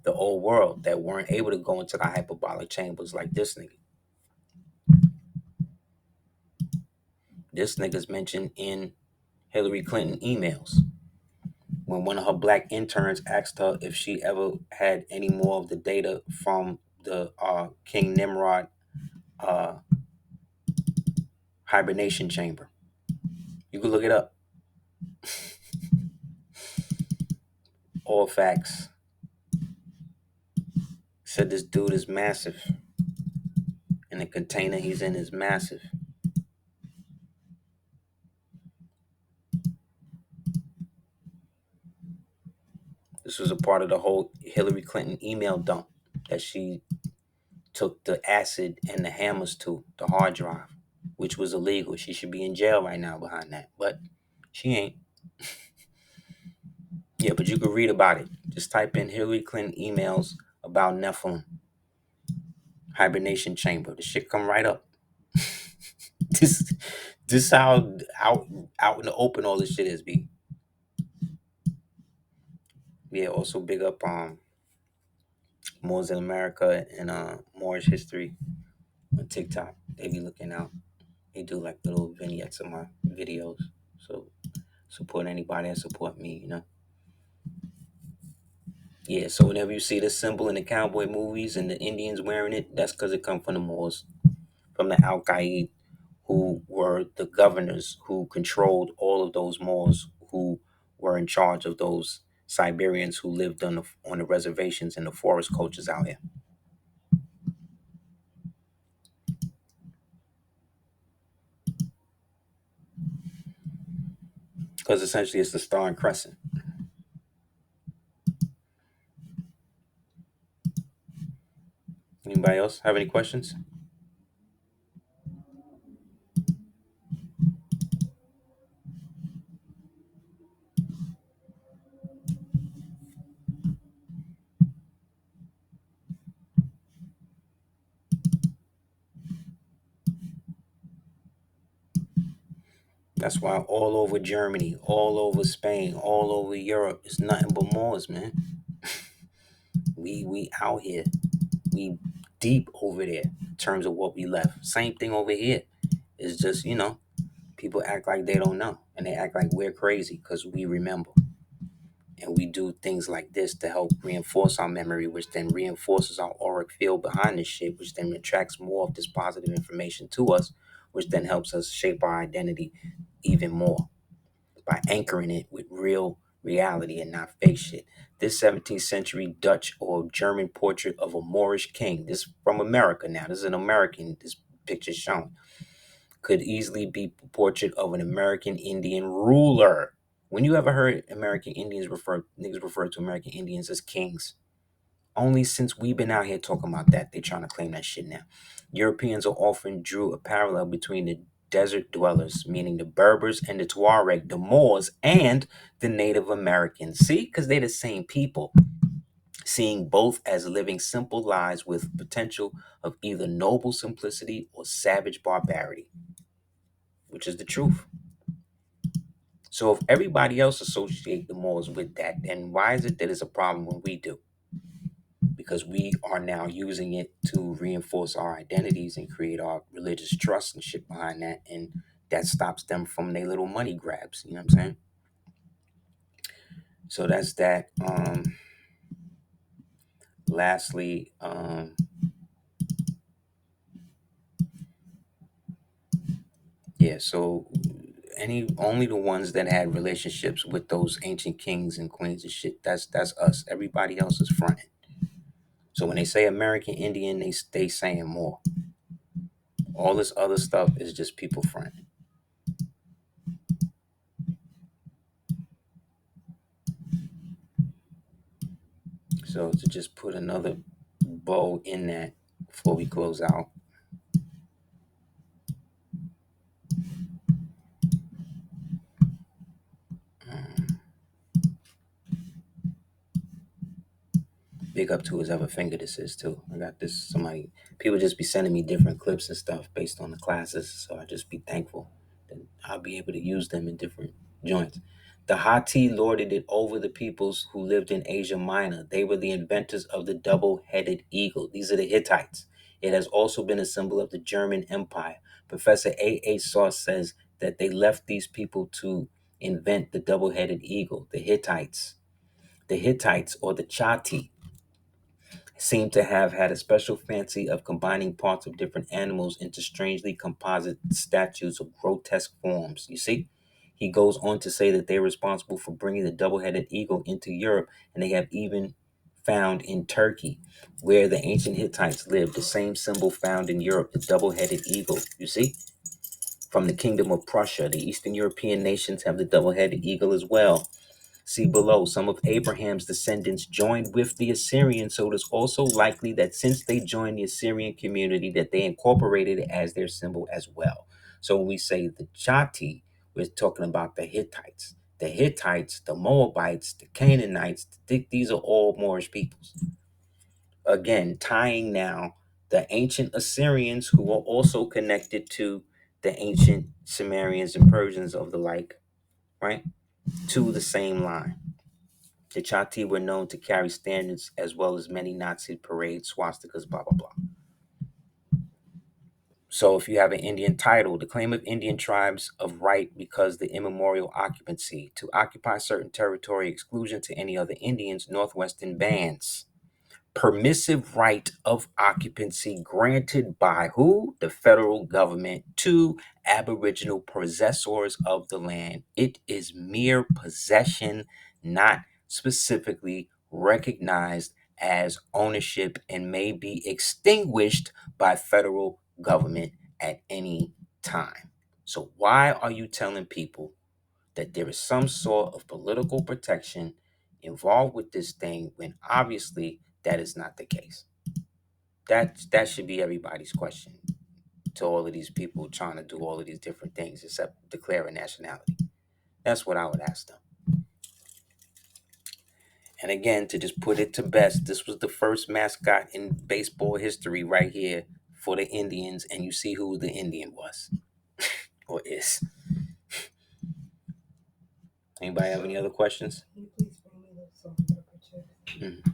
the old world that weren't able to go into the hyperbolic chambers like this nigga. This nigga's mentioned in Hillary Clinton emails when one of her black interns asked her if she ever had any more of the data from the King Nimrod uh, hibernation chamber. You can look it up. All facts. Said this dude is massive. And the container he's in is massive. This was a part of the whole Hillary Clinton email dump that she took the acid and the hammers to, the hard drive, which was illegal. She should be in jail right now behind that. But she ain't. Yeah, but you could read about it. Just type in Hillary Clinton emails about Nephilim hibernation chamber. The shit come right up. this this how out in the open all this shit is, B. Yeah, also big up Moors in America and Moorish history on TikTok. They be looking out. They do like little vignettes of my videos. So support anybody that support me, you know. Yeah, so whenever you see this symbol in the cowboy movies and the Indians wearing it, that's because it come from the Moors, from the Al Qaeda, who were the governors who controlled all of those Moors who were in charge of those Siberians who lived on the reservations and the forest cultures out here. Because essentially it's the Star and Crescent. Anybody else have any questions? That's why all over Germany, all over Spain, all over Europe, it's nothing but Moors, man. We out here. We deep over there in terms of what we left. Same thing over here. It's just, people act like they don't know. And they act like we're crazy because we remember. And we do things like this to help reinforce our memory, which then reinforces our auric field behind this shit, which then attracts more of this positive information to us, which then helps us shape our identity even more by anchoring it with real reality and not fake shit. This 17th century Dutch or German portrait of a Moorish king, this from America now, this is an American, this picture shown, could easily be a portrait of an American Indian ruler. When you ever heard niggas refer to American Indians as kings? Only since we've been out here talking about that, they trying to claim that shit now. Europeans often drew a parallel between the desert dwellers, meaning the Berbers and the Tuareg, the Moors, and the Native Americans. See, because they're the same people, seeing both as living simple lives with potential of either noble simplicity or savage barbarity, which is the truth. So if everybody else associate the Moors with that, then why is it that it's a problem when we do? Because we are now using it to reinforce our identities and create our religious trust and shit behind that, and that stops them from their little money grabs. You know what I'm saying? So that's that. Lastly, yeah. So only the ones that had relationships with those ancient kings and queens and shit. That's us. Everybody else is fronting. So when they say American Indian, they saying more. All this other stuff is just people fronting. So to just put another bow in that before we close out. Big up to whoever finger this is too. I got this. Somebody, people just be sending me different clips and stuff based on the classes, so I just be thankful that I'll be able to use them in different joints. The Hatti lorded it over the peoples who lived in Asia Minor. They were the inventors of the double-headed eagle. These are the Hittites. It has also been a symbol of the German Empire. Professor A. Sauce says that they left these people to invent the double-headed eagle. The Hittites, or the Chatti, seem to have had a special fancy of combining parts of different animals into strangely composite statues of grotesque forms. You see? He goes on to say that they're responsible for bringing the double-headed eagle into Europe, and they have even found in Turkey, where the ancient Hittites lived, the same symbol found in Europe, the double-headed eagle. You see? From the kingdom of Prussia, the Eastern European nations have the double-headed eagle as well. See below, some of Abraham's descendants joined with the Assyrians, so it is also likely that since they joined the Assyrian community, that they incorporated it as their symbol as well. So when we say the Chatti, we're talking about the Hittites. The Hittites, the Moabites, the Canaanites, these are all Moorish peoples. Again, tying now the ancient Assyrians, who are also connected to the ancient Sumerians and Persians of the like, right, to the same line. The Chatti were known to carry standards as well as many Nazi parades, swastikas, blah, blah, blah. So if you have an Indian title, the claim of Indian tribes of right because the immemorial occupancy, to occupy certain territory, exclusion to any other Indians, Northwestern bands. Permissive right of occupancy granted by who? The federal government to Aboriginal possessors of the land. It is mere possession, not specifically recognized as ownership, and may be extinguished by federal government at any time. So why are you telling people that there is some sort of political protection involved with this thing when obviously that is not the case? That should be everybody's question to all of these people trying to do all of these different things except declare a nationality. That's what I would ask them. And again, to just put it to best, this was the first mascot in baseball history right here for the Indians, and you see who the Indian was or is. Anybody have any other questions? Can you please bring me those salt and pepper chips? Mhm.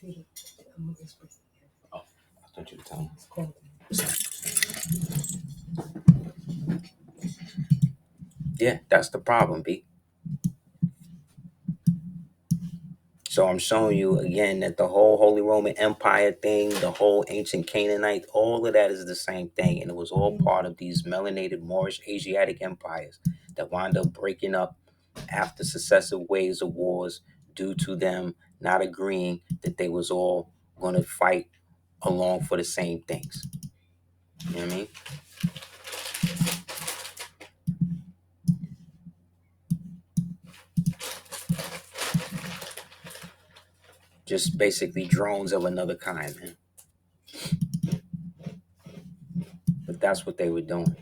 Peter, I'm gonna whisper it again. Oh, I thought you were telling me. It's cold. Yeah, that's the problem, B. So I'm showing you again that the whole Holy Roman Empire thing, the whole ancient Canaanite, all of that is the same thing. And it was all part of these melanated Moorish Asiatic empires that wound up breaking up after successive waves of wars due to them not agreeing that they was all going to fight along for the same things. You know what I mean? Just basically drones of another kind, man. But that's what they were doing.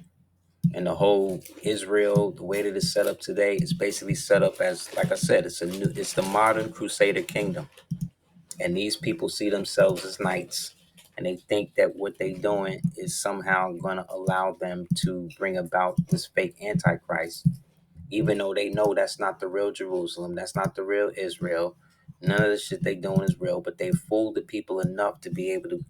And the whole Israel, the way that it's set up today, is basically set up as, like I said, it's the modern Crusader kingdom. And these people see themselves as knights, and they think that what they're doing is somehow going to allow them to bring about this fake Antichrist, even though they know that's not the real Jerusalem, that's not the real Israel. None of the shit they doing is real, but they fooled the people enough to be able to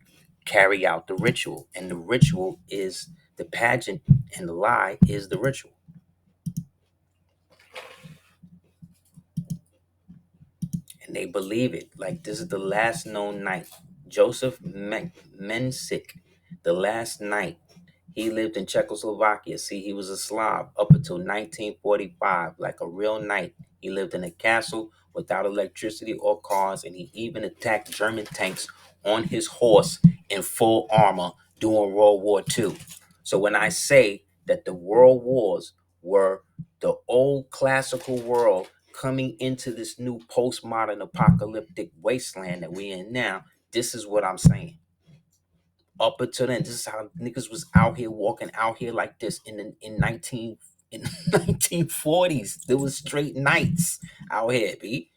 carry out the ritual. And the ritual is the pageant, and the lie is the ritual. And they believe it. Like, this is the last known knight. Joseph Mensic, the last knight. He lived in Czechoslovakia. See, he was a Slav up until 1945, like a real knight. He lived in a castle without electricity or cars, and he even attacked German tanks on his horse in full armor during World War II. So when I say that the world wars were the old classical world coming into this new postmodern apocalyptic wasteland that we're in now, this is what I'm saying. up until then. This is how niggas was out here walking out here like this in 1940s. There was straight nights out here, B.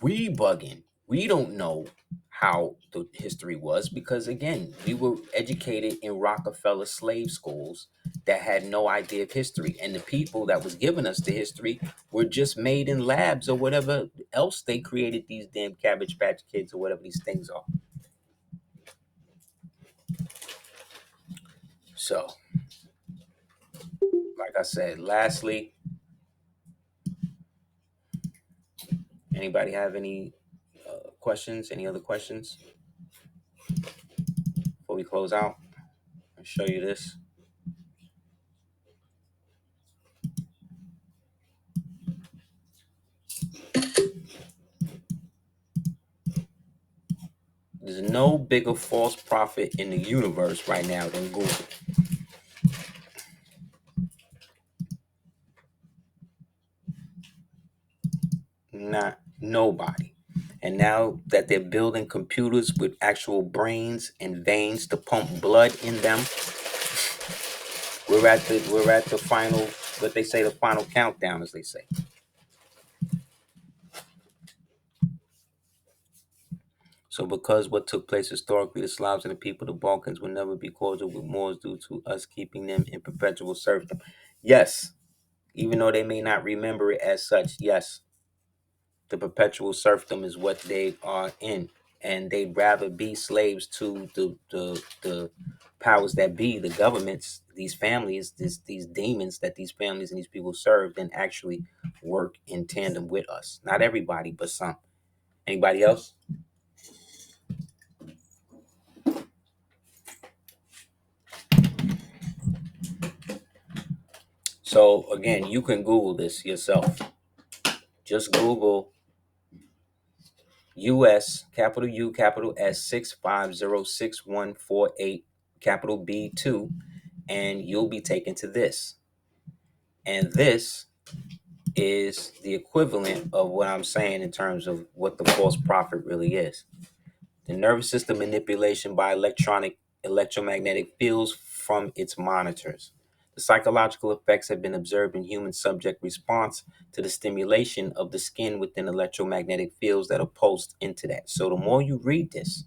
We bugging. We don't know how the history was because again, we were educated in Rockefeller slave schools that had no idea of history, and the people that was giving us the history were just made in labs or whatever else they created these damn Cabbage Patch Kids or whatever these things are. So, like I said, lastly, anybody have any questions? Any other questions before we close out? I'll show you this. There's no bigger false prophet in the universe right now than Google. Not nobody. And now that they're building computers with actual brains and veins to pump blood in them, we're at the final, what they say, the final countdown, as they say. So because what took place historically, the Slavs and the people of the Balkans will never be cordial with Moors due to us keeping them in perpetual serfdom. Yes, even though they may not remember it as such, yes, the perpetual serfdom is what they are in. And they'd rather be slaves to the powers that be, the governments, these families, these demons that these families and these people serve, than actually work in tandem with us. Not everybody, but some. Anybody else? So again, you can Google this yourself. Just Google US, capital U, capital S, 6506148, capital B2, and you'll be taken to this. And this is the equivalent of what I'm saying in terms of what the false prophet really is. The nervous system manipulation by electromagnetic fields from its monitors. The psychological effects have been observed in human subject response to the stimulation of the skin within electromagnetic fields that are pulsed into that. So the more you read this,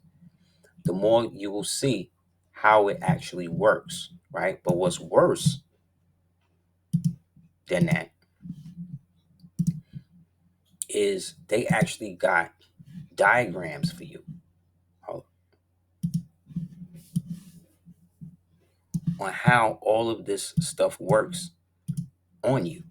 the more you will see how it actually works, right? But what's worse than that is they actually got diagrams for you on how all of this stuff works on you.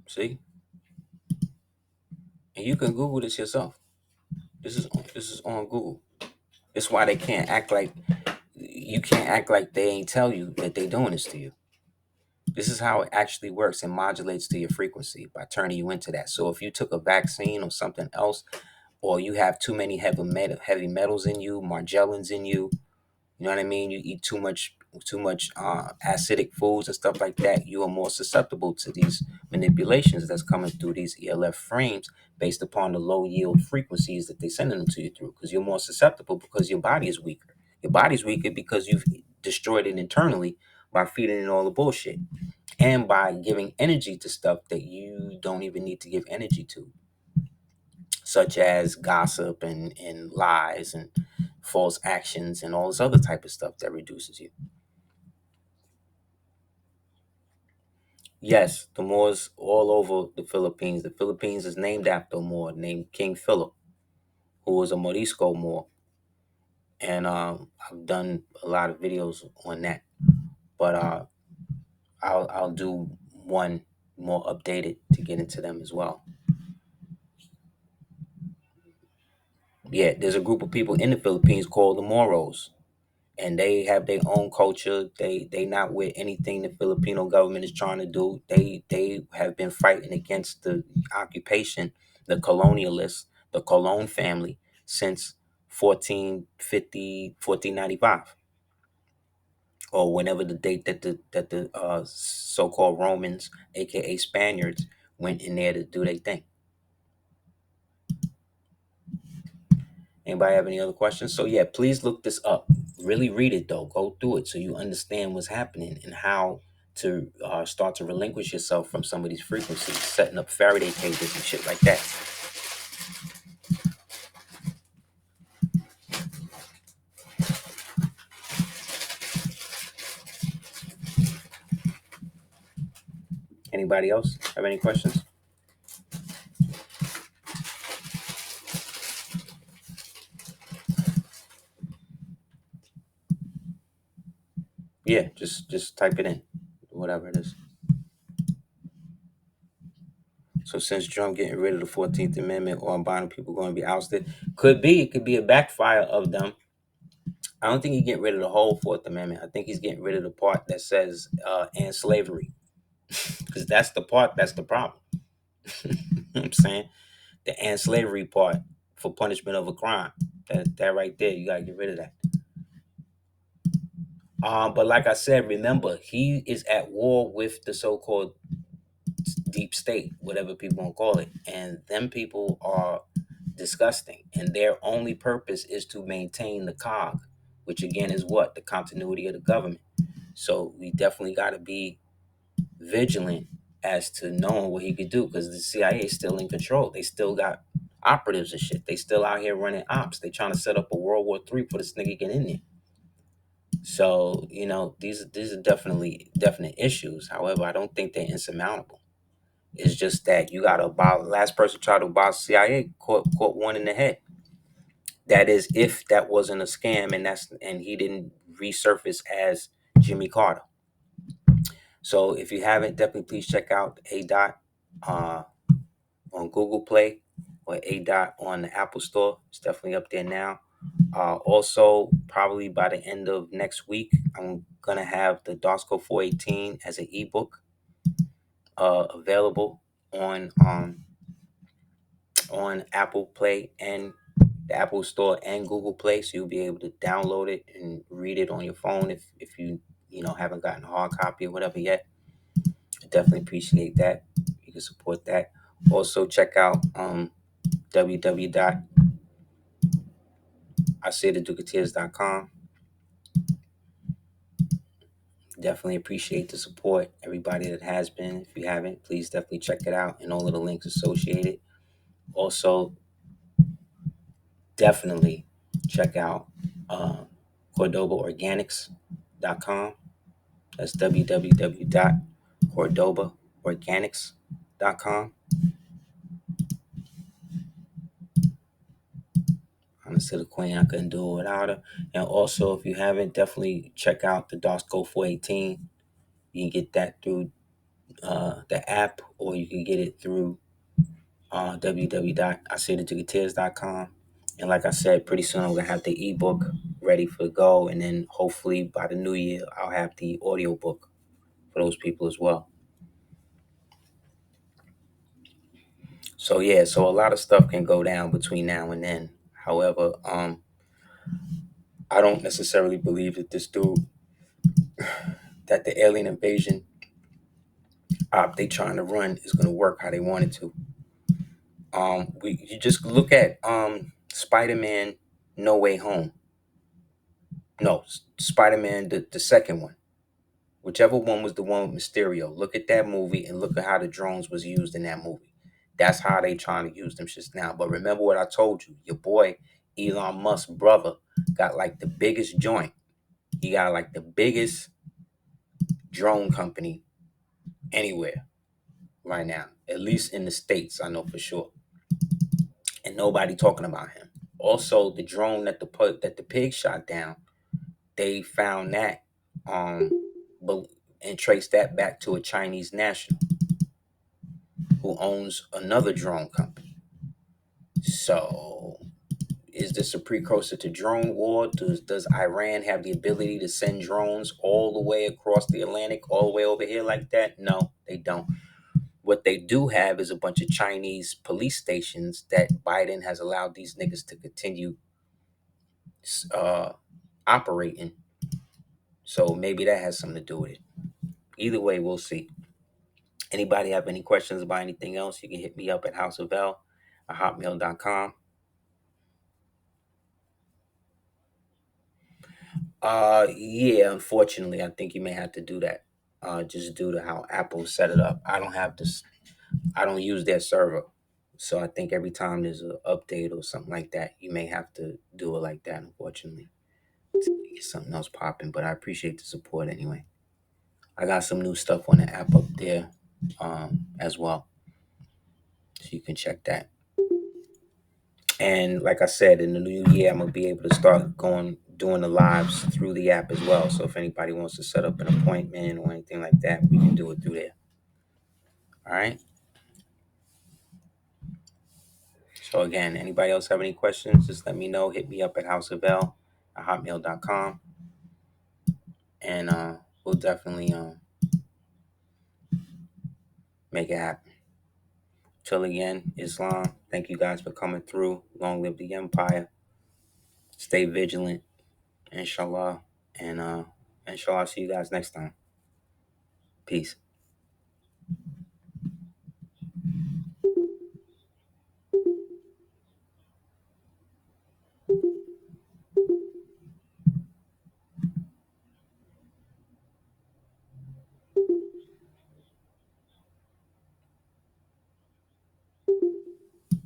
See? And you can Google this yourself. This is on Google. That's why they can't act like you can't act like they ain't tell you that they doing this to you. This is how it actually works and modulates to your frequency by turning you into that. So if you took a vaccine or something else, or you have too many heavy metals in you, Margellans in you, you know what I mean? You eat too much acidic foods and stuff like that, you are more susceptible to these manipulations that's coming through these ELF frames based upon the low yield frequencies that they're sending them to you through, because you're more susceptible because your body is weaker. Your body's weaker because you've destroyed it internally by feeding it all the bullshit and by giving energy to stuff that you don't even need to give energy to, such as gossip and lies and false actions and all this other type of stuff that reduces you. Yes, the Moors all over the Philippines. The Philippines is named after a Moor named King Philip, who was a Morisco Moor. And I've done a lot of videos on that. But I'll do one more updated to get into them as well. Yeah, there's a group of people in the Philippines called the Moros, and they have their own culture. They not with anything the Filipino government is trying to do. They have been fighting against the occupation, the colonialists, the Colon family since 1495. or whenever the date that the so-called Romans, aka Spaniards, went in there to do their thing. Anybody have any other questions? So yeah, please look this up. Really read it though. Go through it so you understand what's happening and how to start to relinquish yourself from some of these frequencies, setting up Faraday cages and shit like that. Anybody else have any questions? Yeah, just type it in, whatever it is. So since Trump getting rid of the 14th Amendment, or binding people going to be ousted, it could be a backfire of them. I don't think he's getting rid of the whole Fourth Amendment. I think he's getting rid of the part that says and slavery, because that's the part that's the problem. You know what I'm saying? The and slavery part for punishment of a crime. That right there, you gotta get rid of that. But like I said, remember, he is at war with the so-called deep state, whatever people want to call it, and them people are disgusting, and their only purpose is to maintain the cog, which again is what? The continuity of the government. So we definitely got to be vigilant as to knowing what he could do, because the CIA is still in control. They still got operatives and shit. They still out here running ops. They trying to set up a World War III for this nigga get in there. So these are definite issues. However, I don't think they're insurmountable. It's just that you got to abolish. Last person tried to abolish CIA caught one in the head. That is, if that wasn't a scam, and he didn't resurface as Jimmy Carter. So if you haven't, definitely please check out ADOT on Google Play, or ADOT on the Apple Store. It's definitely up there now. Also, probably by the end of next week, I'm gonna have the DOSCO 418 as an ebook available on Apple Play and the Apple Store and Google Play, so you'll be able to download it and read it on your phone if you haven't gotten a hard copy or whatever yet. I definitely appreciate that. You can support that. Also, check out www.aseerdeducatiers.com. Definitely appreciate the support, everybody that has been. If you haven't, please definitely check it out and all of the links associated. Also, definitely check out CordobaOrganics.com. That's www.cordobaorganics.com. Honestly, the queen, I couldn't do it without her. And also, if you haven't, definitely check out the DOSCO 418. You can get that through the app, or you can get it through www.aseerdeducatiers.com. And like I said, pretty soon I'm going to have the ebook ready for go. And then hopefully by the new year, I'll have the audiobook for those people as well. So yeah, so a lot of stuff can go down between now and then. However, I don't necessarily believe that that the alien invasion op they trying to run is going to work how they want it to. You just look at Spider-Man No Way Home. No, Spider-Man the second one. Whichever one was the one with Mysterio. Look at that movie and look at how the drones was used in that movie. That's how they trying to use them shits now. But remember what I told you. Your boy Elon Musk's brother got like the biggest joint. He got like the biggest drone company anywhere right now. At least in the States, I know for sure. And nobody talking about him. Also, the drone that the pig shot down, they found that and traced that back to a Chinese national who owns another drone company. So is this a precursor to drone war? Does Iran have the ability to send drones all the way across the Atlantic, all the way over here like that? No, they don't. What they do have is a bunch of Chinese police stations that Biden has allowed these niggas to continue operating. So maybe that has something to do with it. Either way, we'll see. Anybody have any questions about anything else, you can hit me up at houseofl@hotmail.com. Yeah, unfortunately, I think you may have to do that. Just due to how Apple set it up. I don't have this, I don't use their server. So I think every time there's an update or something like that, you may have to do it like that, unfortunately. To get something else popping. But I appreciate the support anyway. I got some new stuff on the app up there as well. So you can check that. And like I said, in the new year, I'm gonna be able to start doing the lives through the app as well. So if anybody wants to set up an appointment or anything like that, we can do it through there. All right. So again, anybody else have any questions? Just let me know. Hit me up at houseofl@hotmail.com, and we'll definitely make it happen. Till again, Islam. Thank you guys for coming through. Long live the empire. Stay vigilant, inshallah, and inshallah, see you guys next time. Peace.